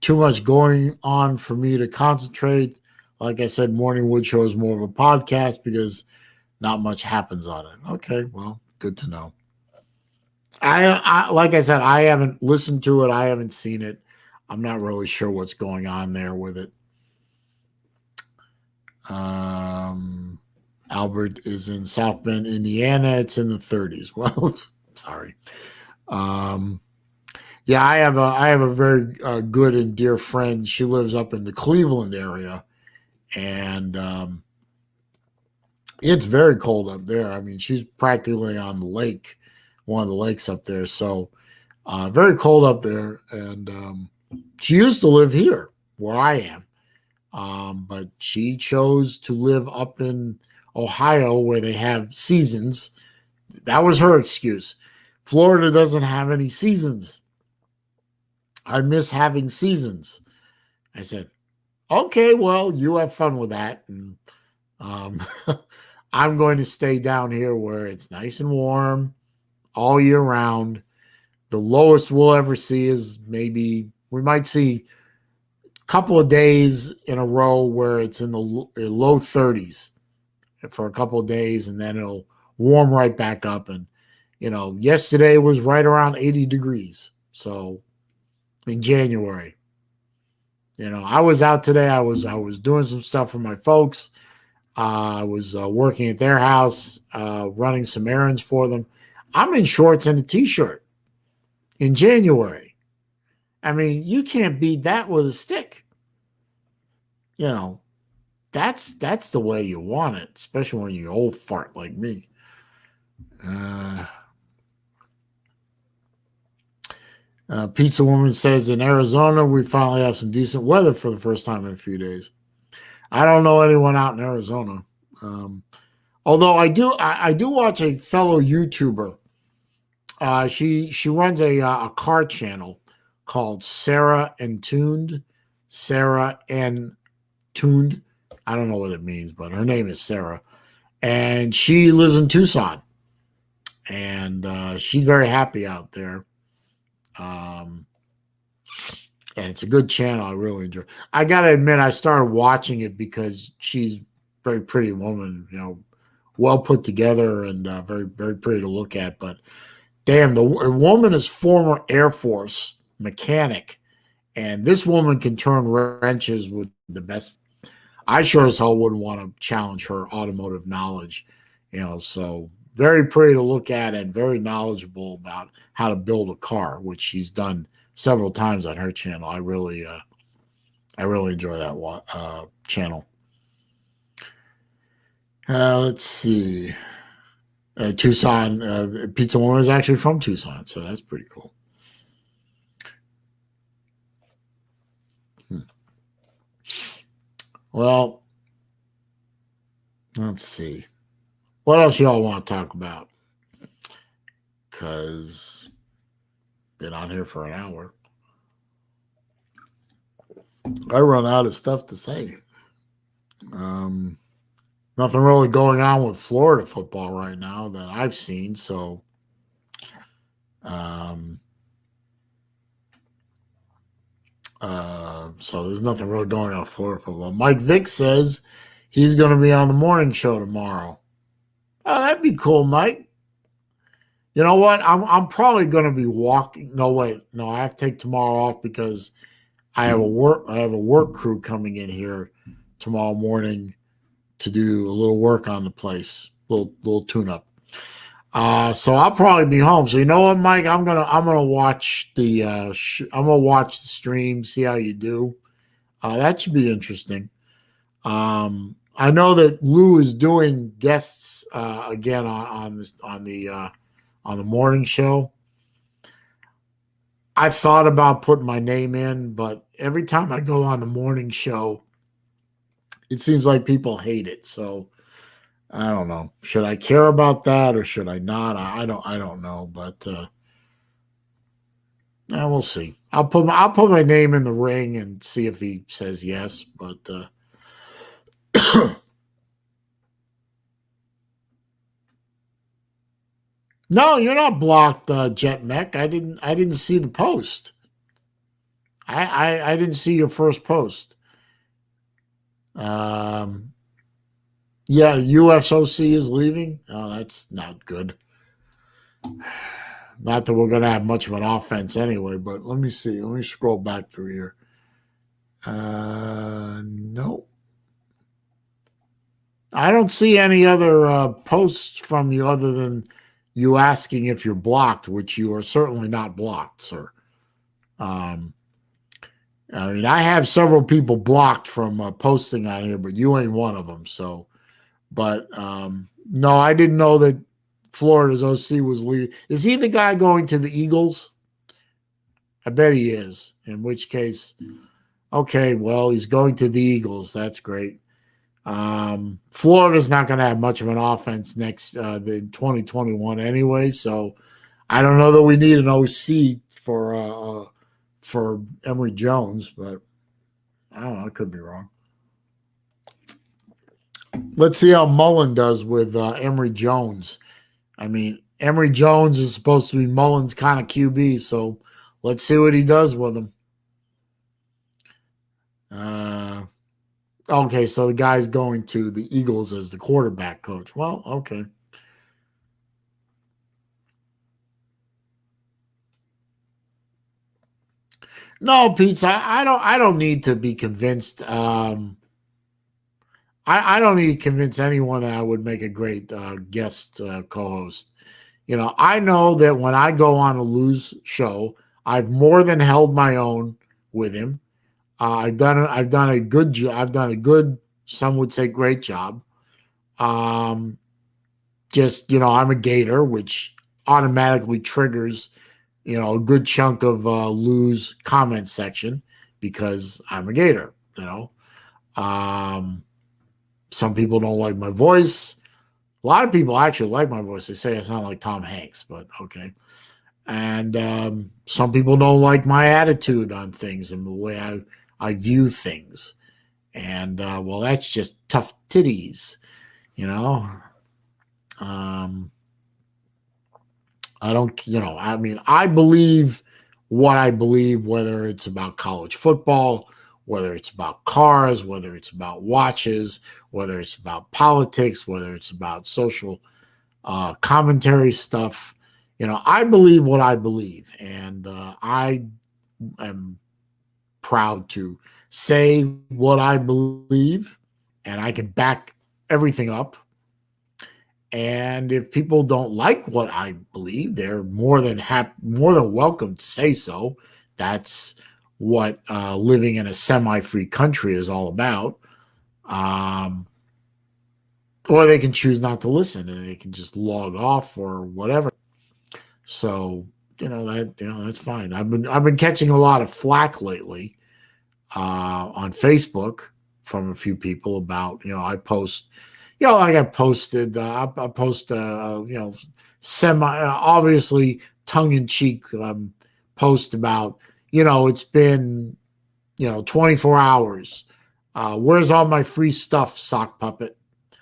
too much going on for me to concentrate. Like I said, Morning Wood Show is more of a podcast because not much happens on it. Okay, well, good to know. I like I said, I haven't listened to it. I haven't seen it. I'm not really sure what's going on there with it. Albert is in South Bend, Indiana. It's in the 30s. Well, sorry. Yeah, I have a very good and dear friend. She lives up in the Cleveland area, and it's very cold up there. I mean, she's practically on the lake, one of the lakes up there. So very cold up there. And she used to live here where I am. But she chose to live up in Ohio where they have seasons. That was her excuse. Florida doesn't have any seasons. I miss having seasons. I said, okay, well, you have fun with that. And I'm going to stay down here where it's nice and warm all year round. The lowest we'll ever see is we might see a couple of days in a row where it's in the low 30s for a couple of days, and then it'll warm right back up. And, yesterday was right around 80 degrees. So in January, I was out today. I was doing some stuff for my folks. I was working at their house, running some errands for them. I'm in shorts and a t-shirt in January. I mean, you can't beat that with a stick. That's the way you want it, especially when you're old fart like me. Pizza Woman says in Arizona, we finally have some decent weather for the first time in a few days. I don't know anyone out in Arizona. Although I do watch a fellow YouTuber. She runs a car channel called Sarah and Tuned. Sarah and Tuned. I don't know what it means, but her name is Sarah. And she lives in Tucson. And she's very happy out there. And it's a good channel. I really enjoy. I gotta admit, I started watching it because she's a very pretty woman, well put together and very, very pretty to look at. But damn, the woman is former Air Force mechanic, and this woman can turn wrenches with the best. I sure as hell wouldn't want to challenge her automotive knowledge, so very pretty to look at and very knowledgeable about how to build a car, which she's done several times on her channel. I really enjoy that channel. Let's see. Tucson, Pizza Woman is actually from Tucson, so that's pretty cool. Well, let's see. What else y'all want to talk about? Because been on here for an hour. I run out of stuff to say. Nothing really going on with Florida football right now that I've seen. So, So there's nothing really going on Florida football. Mike Vick says he's going to be on the morning show tomorrow. Oh, that'd be cool, Mike. You know what? I'm probably going to be walking. No, wait, no, I have to take tomorrow off because I have a work crew coming in here tomorrow morning to do a little work on the place, little tune up. So I'll probably be home. So you know what, Mike? I'm gonna watch I'm gonna watch the stream, see how you do. That should be interesting. I know that Lou is doing guests again on the morning show. I thought about putting my name in, but every time I go on the morning show, it seems like people hate it. So I don't know. Should I care about that or should I not? I don't know, but we'll see. I'll put my name in the ring and see if he says yes. But no, you're not blocked, Jet Mech. I didn't see the post. I didn't see your first post. Um, yeah, UFOC is leaving. Oh, that's not good. Not that we're going to have much of an offense anyway, but let me see. Let me scroll back through here. No. I don't see any other posts from you other than you asking if you're blocked, which you are certainly not blocked, sir. Um, I mean, I have several people blocked from posting on here, but you ain't one of them. So, but no, I didn't know that Florida's OC was leaving. Is he the guy going to the Eagles? I bet he is. In which case, okay, well, he's going to the Eagles. That's great. Florida's not going to have much of an offense next the 2021 anyway. So I don't know that we need an OC for Emory Jones, but I don't know. I could be wrong. Let's see how Mullen does with Emory Jones. I mean, Emory Jones is supposed to be Mullen's kind of QB, so let's see what he does with him. Okay, so the guy's going to the Eagles as the quarterback coach. Well, okay. No, Pete, I don't need to be convinced. I don't need to convince anyone that I would make a great guest co-host. You know, I know that when I go on a Lou's show, I've more than held my own with him. I've done a good job. I've done a good, some would say great job. Um, just, you know, I'm a Gator, which automatically triggers, you know, a good chunk of Lou's comment section because I'm a Gator, you know. Um, some people don't like my voice. A lot of people actually like my voice. They say I sound like Tom Hanks, but okay. And some people don't like my attitude on things and the way I view things. And well, that's just tough titties, you know. Um, I don't, you know, I mean, I believe what I believe, whether it's about college football, whether it's about cars, whether it's about watches, whether it's about politics, whether it's about social commentary stuff. You know, I believe what I believe, and I am proud to say what I believe, and I can back everything up. And if people don't like what I believe, they're more than welcome to say so. That's what living in a semi-free country is all about. Um, or they can choose not to listen and they can just log off or whatever. So that's fine. I've been catching a lot of flack lately on Facebook from a few people about I post like I posted I post semi obviously tongue in cheek post about it's been 24 hours. Where's all my free stuff, sock puppet?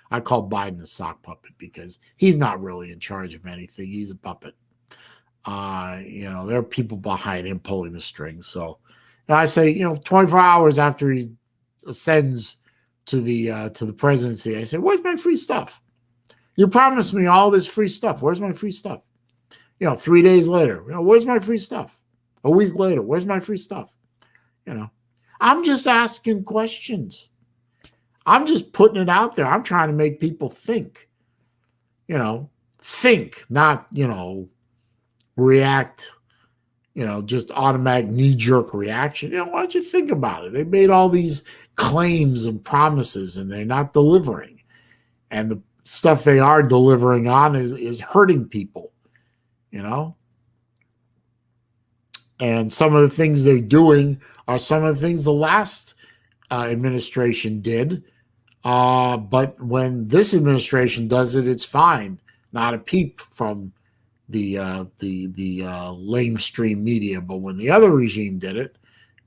I call Biden a sock puppet because he's not really in charge of anything. He's a puppet. There are people behind him pulling the strings. So And I say, 24 hours after he ascends to the presidency, I say, where's my free stuff? You promised me all this free stuff. Where's my free stuff? 3 days later, where's my free stuff? A week later, where's my free stuff? I'm just asking questions. I'm just putting it out there. I'm trying to make people think, think, not, react, just automatic knee-jerk reaction. Why don't you think about it? They made all these claims and promises and they're not delivering. And the stuff they are delivering on is hurting people, And some of the things they're doing are some of the things the last administration did. But when this administration does it, it's fine. Not a peep from the lamestream media. But when the other regime did it,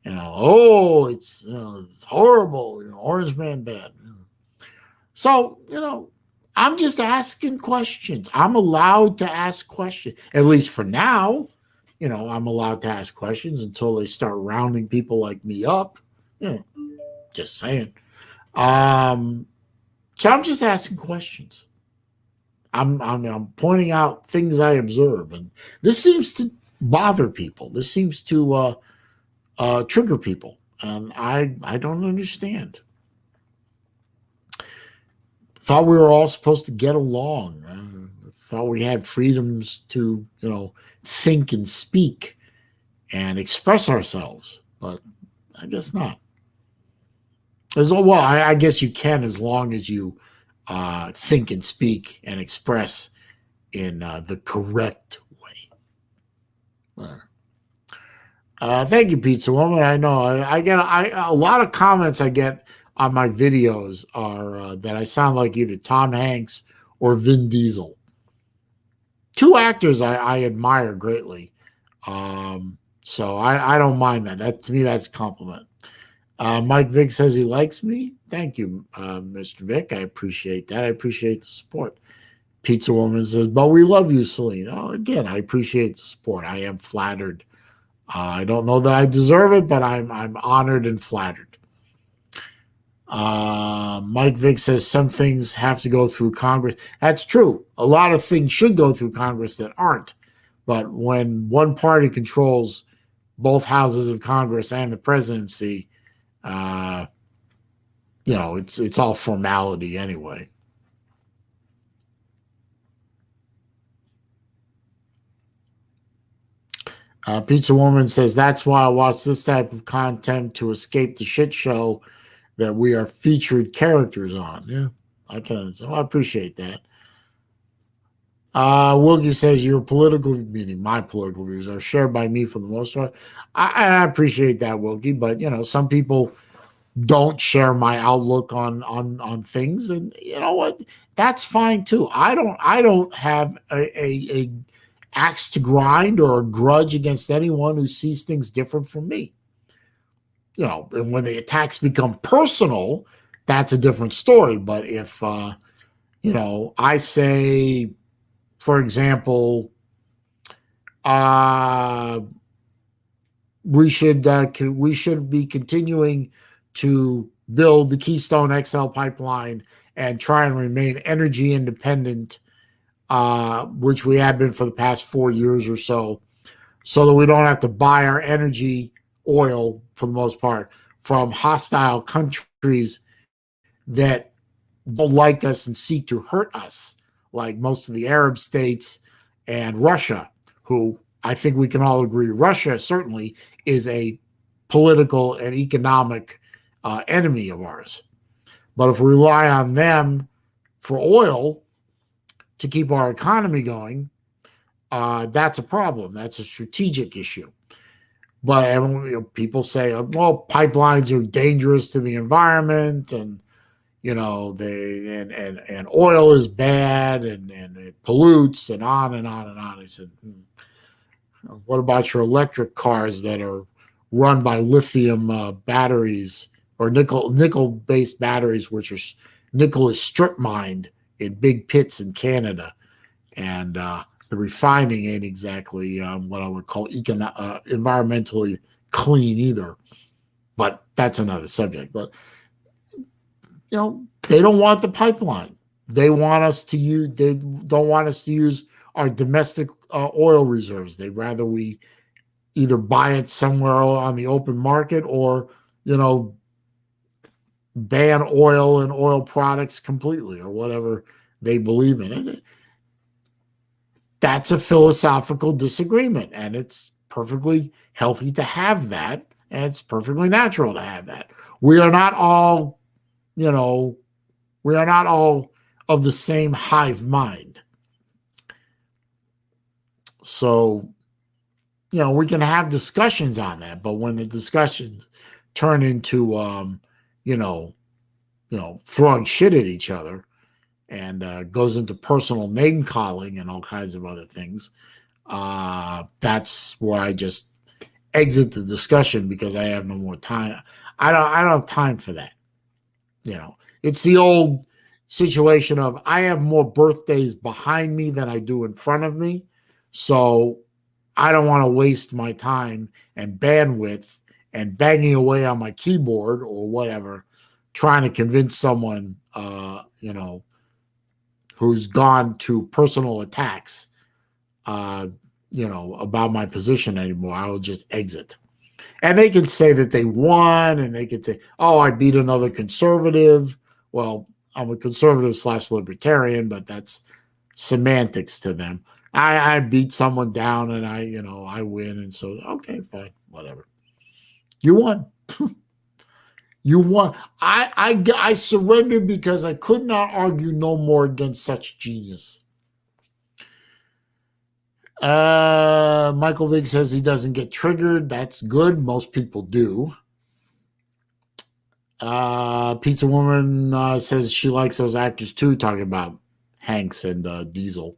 it's horrible. Orange man bad. So I'm just asking questions. I'm allowed to ask questions, at least for now. I'm allowed to ask questions until they start rounding people like me up. Just saying. So I'm just asking questions. I'm pointing out things I observe, and this seems to bother people. This seems to trigger people, and I don't understand. Thought we were all supposed to get along. Thought we had freedoms to think and speak and express ourselves, but I guess not. I guess you can, as long as you think and speak and express in the correct way. Thank you, Pizza Woman. I know I get a lot of comments I get on my videos are that I sound like either Tom Hanks or Vin Diesel. Two actors I admire greatly. So I don't mind that. That to me, that's a compliment. Mike Vick says he likes me. Thank you, Mr. Vick. I appreciate that. I appreciate the support. Pizza Woman says, but we love you, Saleen. Oh, again, I appreciate the support. I am flattered. I don't know that I deserve it, but I'm honored and flattered. Mike Vick says some things have to go through Congress. That's true. A lot of things should go through Congress that aren't. But when one party controls both houses of Congress and the presidency, it's all formality anyway. Pizza Woman says, that's why I watch this type of content, to escape the shit show that we are featured characters on. Yeah, I appreciate that. Wilkie says, your political, meaning my political views, are shared by me for the most part. I appreciate that, Wilkie, but some people don't share my outlook on things, and you know what? That's fine too. I don't have a axe to grind or a grudge against anyone who sees things different from me. And when the attacks become personal, that's a different story. But if I say, for example, we should be continuing to build the Keystone XL pipeline and try and remain energy independent, which we have been for the past 4 years or so that we don't have to buy our energy, oil for the most part, from hostile countries that don't like us and seek to hurt us, like most of the Arab states and Russia, who I think we can all agree Russia certainly is a political and economic enemy of ours. But if we rely on them for oil to keep our economy going, that's a problem. That's a strategic issue. But people say, well, pipelines are dangerous to the environment, and and oil is bad, and it pollutes, and on and on and on. I said, what about your electric cars that are run by lithium batteries or nickel-based batteries, which are nickel is strip mined in big pits in Canada, and the refining ain't exactly what I would call environmentally clean either. But that's another subject. But they don't want the pipeline. They want us to use. They don't want us to use our domestic oil reserves. They'd rather we either buy it somewhere on the open market or ban oil and oil products completely, or whatever they believe in. That's a philosophical disagreement, and it's perfectly healthy to have that, and it's perfectly natural to have that. We are not all of the same hive mind. So, we can have discussions on that, but when the discussions turn into, throwing shit at each other and goes into personal name calling and all kinds of other things, that's where I just exit the discussion because I have no more time. I don't have time for that. It's the old situation of I have more birthdays behind me than I do in front of me. So I don't want to waste my time and bandwidth and banging away on my keyboard or whatever, trying to convince someone, who's gone to personal attacks, about my position anymore. I will just exit. And they can say that they won, and they can say, oh, I beat another conservative. Well, I'm a conservative / libertarian, but that's semantics to them. I beat someone down and I win. And so, okay, fine, whatever. You won. You won. I surrendered because I could not argue no more against such genius. Michael Vick says he doesn't get triggered. That's good. Most people do. Pizza Woman says she likes those actors too, talking about Hanks and Diesel.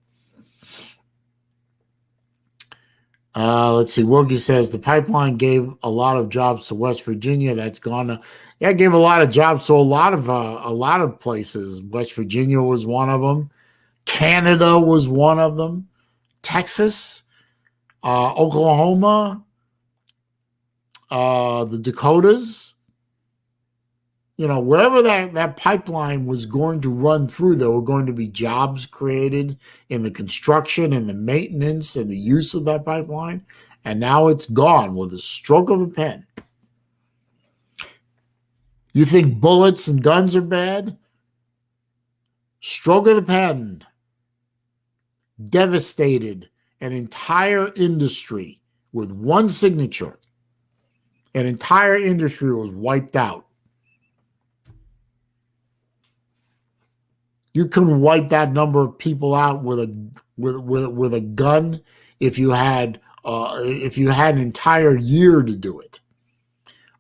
Let's see. Wilkie says the pipeline gave a lot of jobs to West Virginia. That's gone. It gave a lot of jobs to a lot of places. West Virginia was one of them. Canada was one of them. Texas, Oklahoma, the Dakotas. Wherever that pipeline was going to run through, there were going to be jobs created in the construction and the maintenance and the use of that pipeline. And now it's gone with a stroke of a pen. You think bullets and guns are bad? Stroke of the pen. Devastated an entire industry with one signature. An entire industry was wiped out. You couldn't wipe that number of people out with a gun if you had an entire year to do it.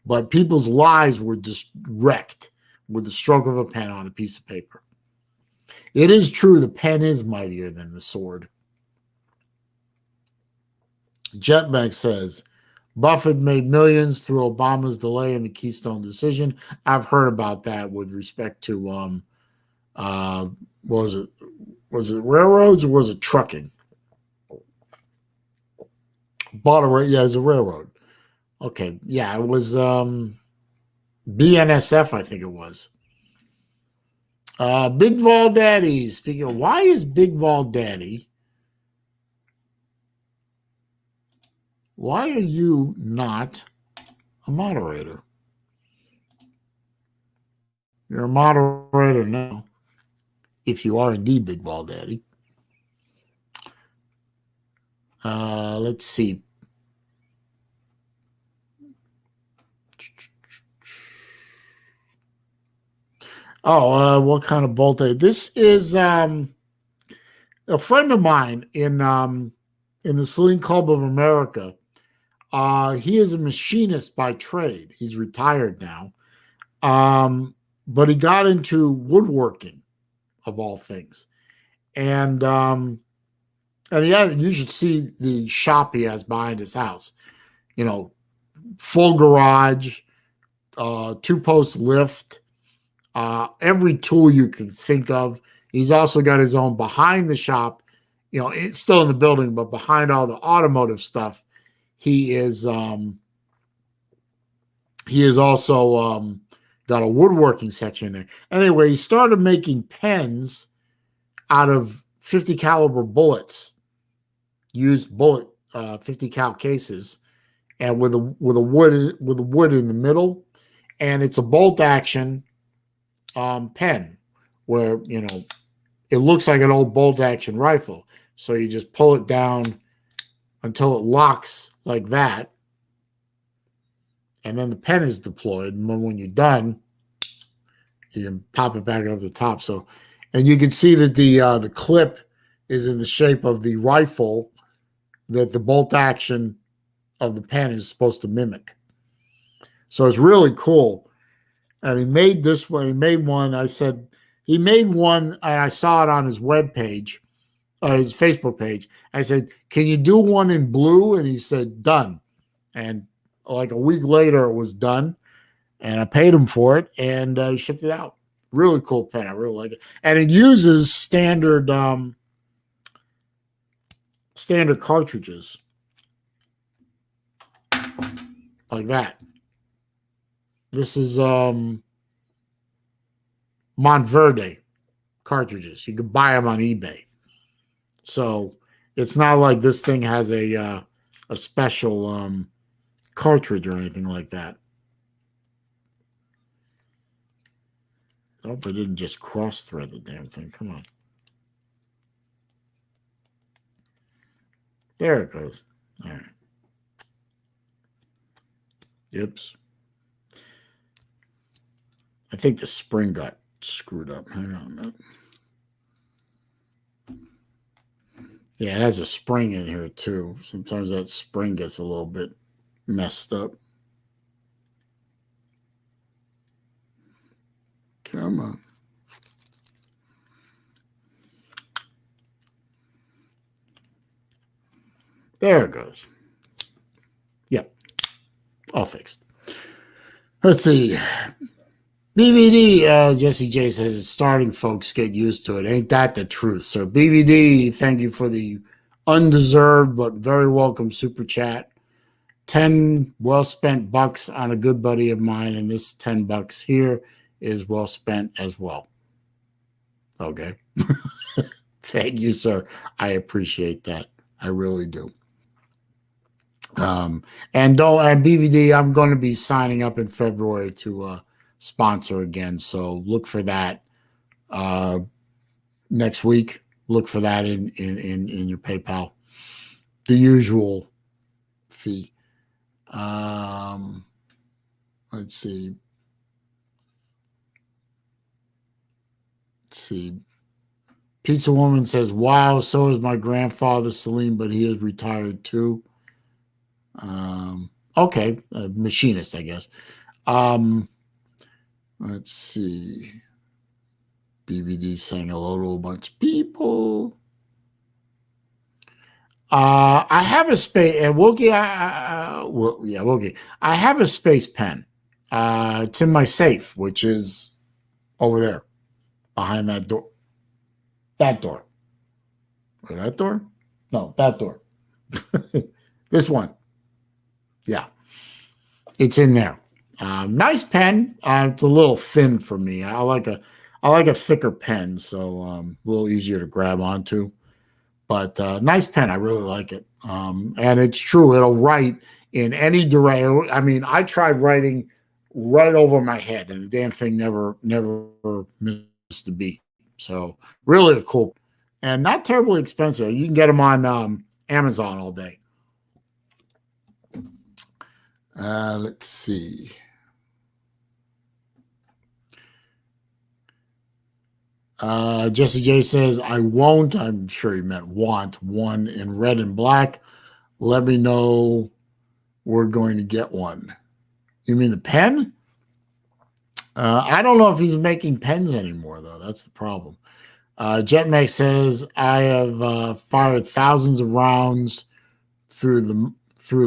But people's lives were just wrecked with the stroke of a pen on a piece of paper. It is true the pen is mightier than the sword. Jetbank says, Buffett made millions through Obama's delay in the Keystone decision. I've heard about that with respect to was it railroads or was it trucking? It was a railroad. Okay, yeah, it was BNSF, I think it was. Big Vol Daddy, speaking of, why is Big Vol Daddy, why are you not a moderator? You're a moderator now, if you are indeed Big Vol Daddy. Let's see. What kind of bolt? This is a friend of mine in the Saleen Club of America. He is a machinist by trade. He's retired now, but he got into woodworking, of all things, and you should see the shop he has behind his house. Full garage, 2-post lift. Every tool you can think of. He's also got his own behind the shop. It's still in the building, but behind all the automotive stuff, he is he has also got a woodworking section there. Anyway, he started making pens out of 50 caliber bullets, used bullet 50 cal cases, and with a wood in the middle, and it's a bolt action pen where it looks like an old bolt action rifle. So you just pull it down until it locks like that, and then the pen is deployed. And when you're done, you can pop it back up the top. So, and you can see that the clip is in the shape of the rifle that the bolt action of the pen is supposed to mimic. So it's really cool. And he made this one. He made one. I said he made one, and I saw it on his webpage, his Facebook page. I said, "Can you do one in blue?" And he said, "Done." And like a week later, it was done, and I paid him for it, and he shipped it out. Really cool pen. I really like it, and it uses standard cartridges like that. This is Montverde cartridges. You can buy them on eBay. So it's not like this thing has a special cartridge or anything like that. I hope I didn't just cross-thread the damn thing. Come on. There it goes. All right. Oops. I think the spring got screwed up. Hang on a minute. Yeah, it has a spring in here too. Sometimes that spring gets a little bit messed up. Come on. There it goes. Yep. All fixed. Let's see. BVD, Jesse J says, starting folks get used to it. Ain't that the truth? So BVD, thank you for the undeserved but very welcome super chat. 10 well-spent bucks on a good buddy of mine, and this 10 bucks here is well spent as well. Okay. Thank you, sir. I appreciate that. I really do. And BVD, I'm going to be signing up in February to sponsor again. So look for that next week. Look for that in your PayPal. The usual fee. Let's see. Pizza Woman says, wow, so is my grandfather, Saleen, but he is retired too. Okay, machinist, I guess. Let's see. BVD saying hello to a bunch of people. I have a space, Wookie. Wookie. I have a space pen. It's in my safe, which is over there, behind that door. That door. Or that door? No, that door. This one. Yeah, it's in there. Nice pen. It's a little thin for me. I like a thicker pen, so a little easier to grab onto. But nice pen. I really like it. And it's true. It'll write in any direction. I mean, I tried writing right over my head, and the damn thing never missed a beat. So really cool, and not terribly expensive. You can get them on Amazon all day. Let's see. Jesse J says, I won't. I'm sure he meant want one in red and black. Let me know. We're going to get one. You mean a pen? I don't know if he's making pens anymore, though. That's the problem. Jetmax says, I have fired thousands of rounds through the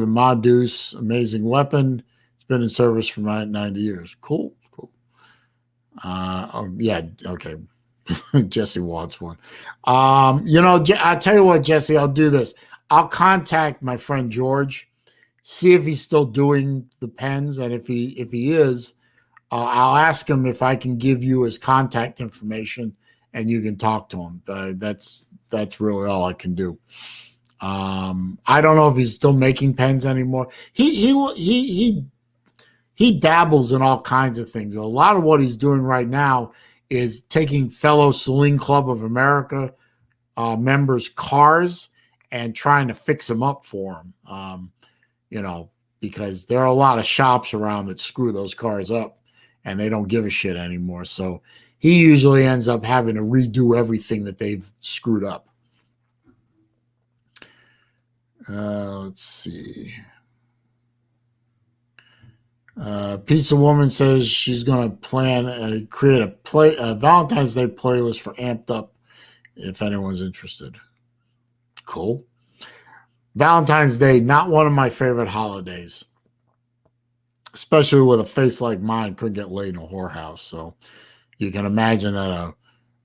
Modus, amazing weapon. It's been in service for 90 years. Cool. Yeah, okay. Jesse wants one. I'll tell you what, Jesse, I'll do this. I'll contact my friend George, see if he's still doing the pens, and if he is, I'll ask him if I can give you his contact information, and you can talk to him. That's really all I can do. I don't know if he's still making pens anymore. He dabbles in all kinds of things. A lot of what he's doing right now is taking fellow Saleen Club of America members' cars and trying to fix them up for them. Because there are a lot of shops around that screw those cars up and they don't give a shit anymore. So he usually ends up having to redo everything that they've screwed up. Let's see. Pizza Woman says she's going to create a Valentine's Day playlist for Amped Up if anyone's interested. Cool. Valentine's Day, not one of my favorite holidays, especially with a face like mine, could get laid in a whorehouse. So you can imagine that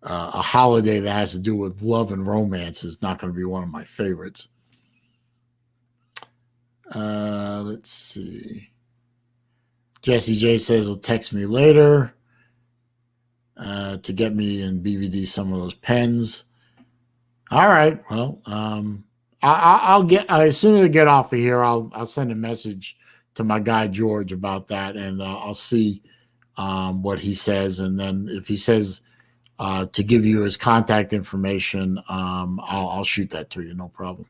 a holiday that has to do with love and romance is not going to be one of my favorites. Let's see. Jesse J says he'll text me later to get me and BVD some of those pens. All right. Well, I'll get as soon as I get off of here, I'll send a message to my guy George about that, and I'll see what he says, and then if he says to give you his contact information, I'll shoot that to you, no problem.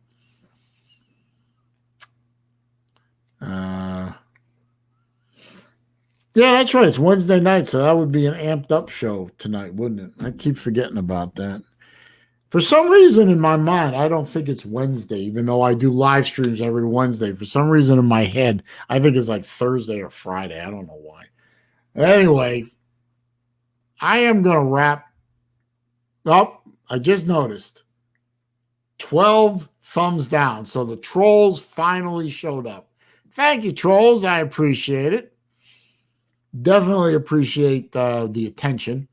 Yeah, that's right. It's Wednesday night, so that would be an amped up show tonight, wouldn't it? I keep forgetting about that. For some reason in my mind, I don't think it's Wednesday, even though I do live streams every Wednesday. For some reason in my head, I think it's like Thursday or Friday. I don't know why. But anyway, I am going to wrap up. I just noticed 12 thumbs down. So the trolls finally showed up. Thank you, trolls. I appreciate it. Definitely appreciate the attention.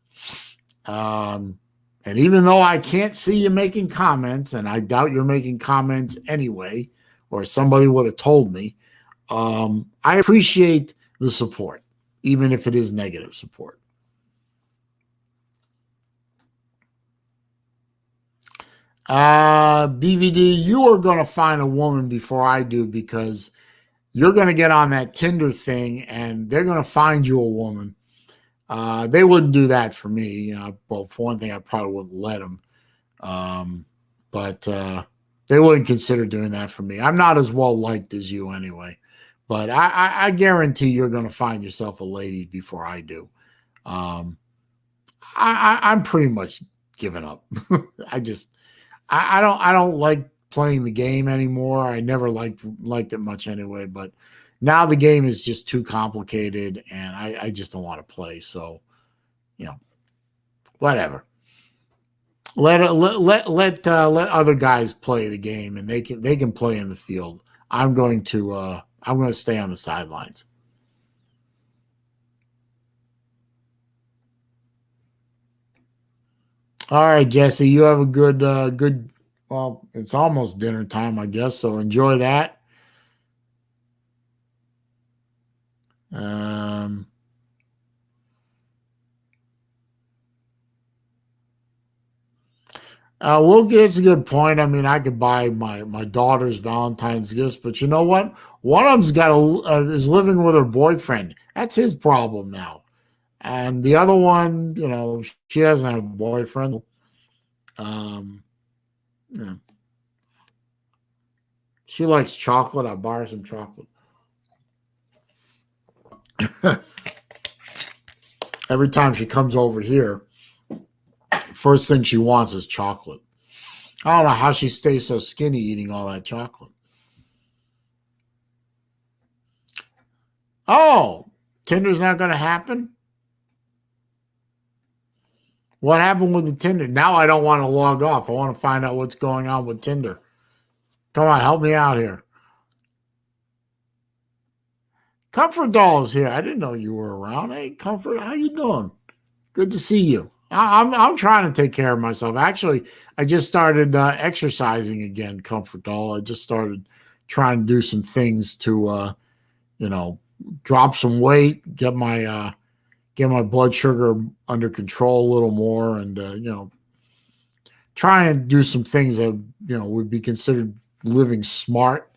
And even though I can't see you making comments, and I doubt you're making comments anyway, or somebody would have told me, I appreciate the support, even if it is negative support. BVD, you are going to find a woman before I do, because you're going to get on that Tinder thing and they're going to find you a woman. They wouldn't do that for me. Well, for one thing, I probably wouldn't let them. But they wouldn't consider doing that for me. I'm not as well liked as you anyway. But I guarantee you're going to find yourself a lady before I do. I'm pretty much giving up. I don't like playing the game anymore. I never liked it much anyway, but now the game is just too complicated and I just don't want to play. So, whatever. Let other guys play the game, and they can play in the field. I'm going to stay on the sidelines. All right, Jesse, you have a good. Well, it's almost dinner time, I guess, so enjoy that. It's a good point. I mean, I could buy my daughter's Valentine's gifts, but you know what? One of them's is living with her boyfriend. That's his problem now, and the other one, she doesn't have a boyfriend. Yeah. She likes chocolate. I buy her some chocolate. Every time she comes over here, first thing she wants is chocolate. I don't know how she stays so skinny eating all that chocolate. Oh, Tinder's not going to happen? What happened with the Tinder? Now I don't want to log off. I want to find out what's going on with Tinder. Come on, help me out here. Comfort Doll is here. I didn't know you were around. Hey, Comfort, how you doing? Good to see you. I'm trying to take care of myself. Actually, I just started exercising again, Comfort Doll. I just started trying to do some things to, drop some weight, get my blood sugar under control a little more, and try and do some things that would be considered living smart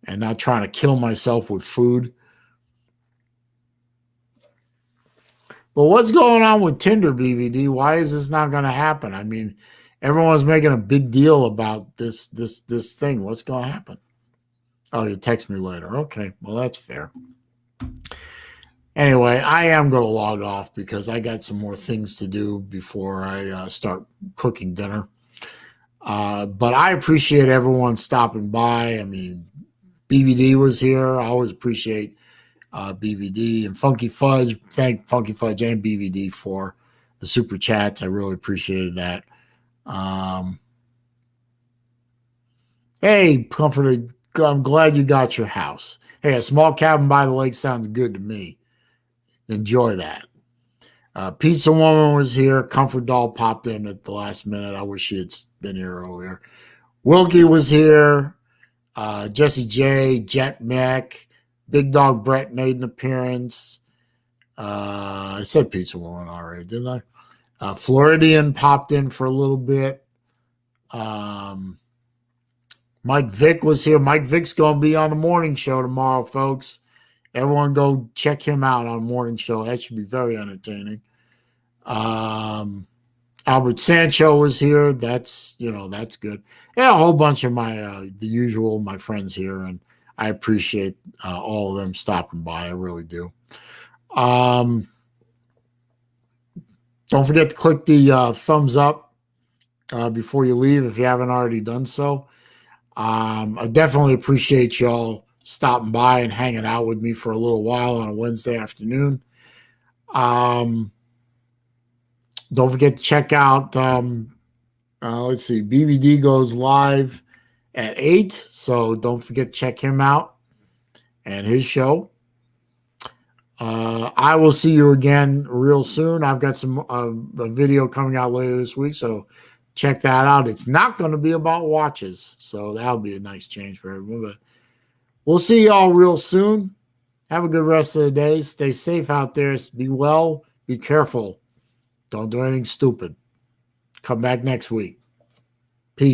and not trying to kill myself with food. But what's going on with Tinder, BVD? Why is this not going to happen? I mean, everyone's making a big deal about this thing. What's going to happen? Oh, you text me later. Okay, well, that's fair. Anyway, I am going to log off because I got some more things to do before I start cooking dinner. But I appreciate everyone stopping by. I mean, BVD was here. I always appreciate BVD and Funky Fudge. Thank Funky Fudge and BVD for the super chats. I really appreciated that. Hey, Comforted, I'm glad you got your house. Hey, a small cabin by the lake sounds good to me. Enjoy that. Pizza Woman was here. Comfort Doll popped in at the last minute. I wish she had been here earlier. Wilkie was here. Jesse J, Jet Mac, Big Dog Brett made an appearance. I said Pizza Woman already, didn't I? Floridian popped in for a little bit. Mike Vick was here. Mike Vick's going to be on the morning show tomorrow, folks. Everyone go check him out on the morning show. That should be very entertaining. Albert Sancho was here. That's good. Yeah, a whole bunch of my my friends here, and I appreciate all of them stopping by. I really do. Don't forget to click the thumbs up before you leave if you haven't already done so. I definitely appreciate y'all stopping by and hanging out with me for a little while on a Wednesday afternoon. Don't forget to check out, let's see, BVD goes live at 8, so don't forget to check him out and his show. I will see you again real soon. I've got some a video coming out later this week, so check that out. It's not going to be about watches, so that'll be a nice change for everyone. But we'll see y'all real soon. Have a good rest of the day. Stay safe out there. Be well. Be careful. Don't do anything stupid. Come back next week.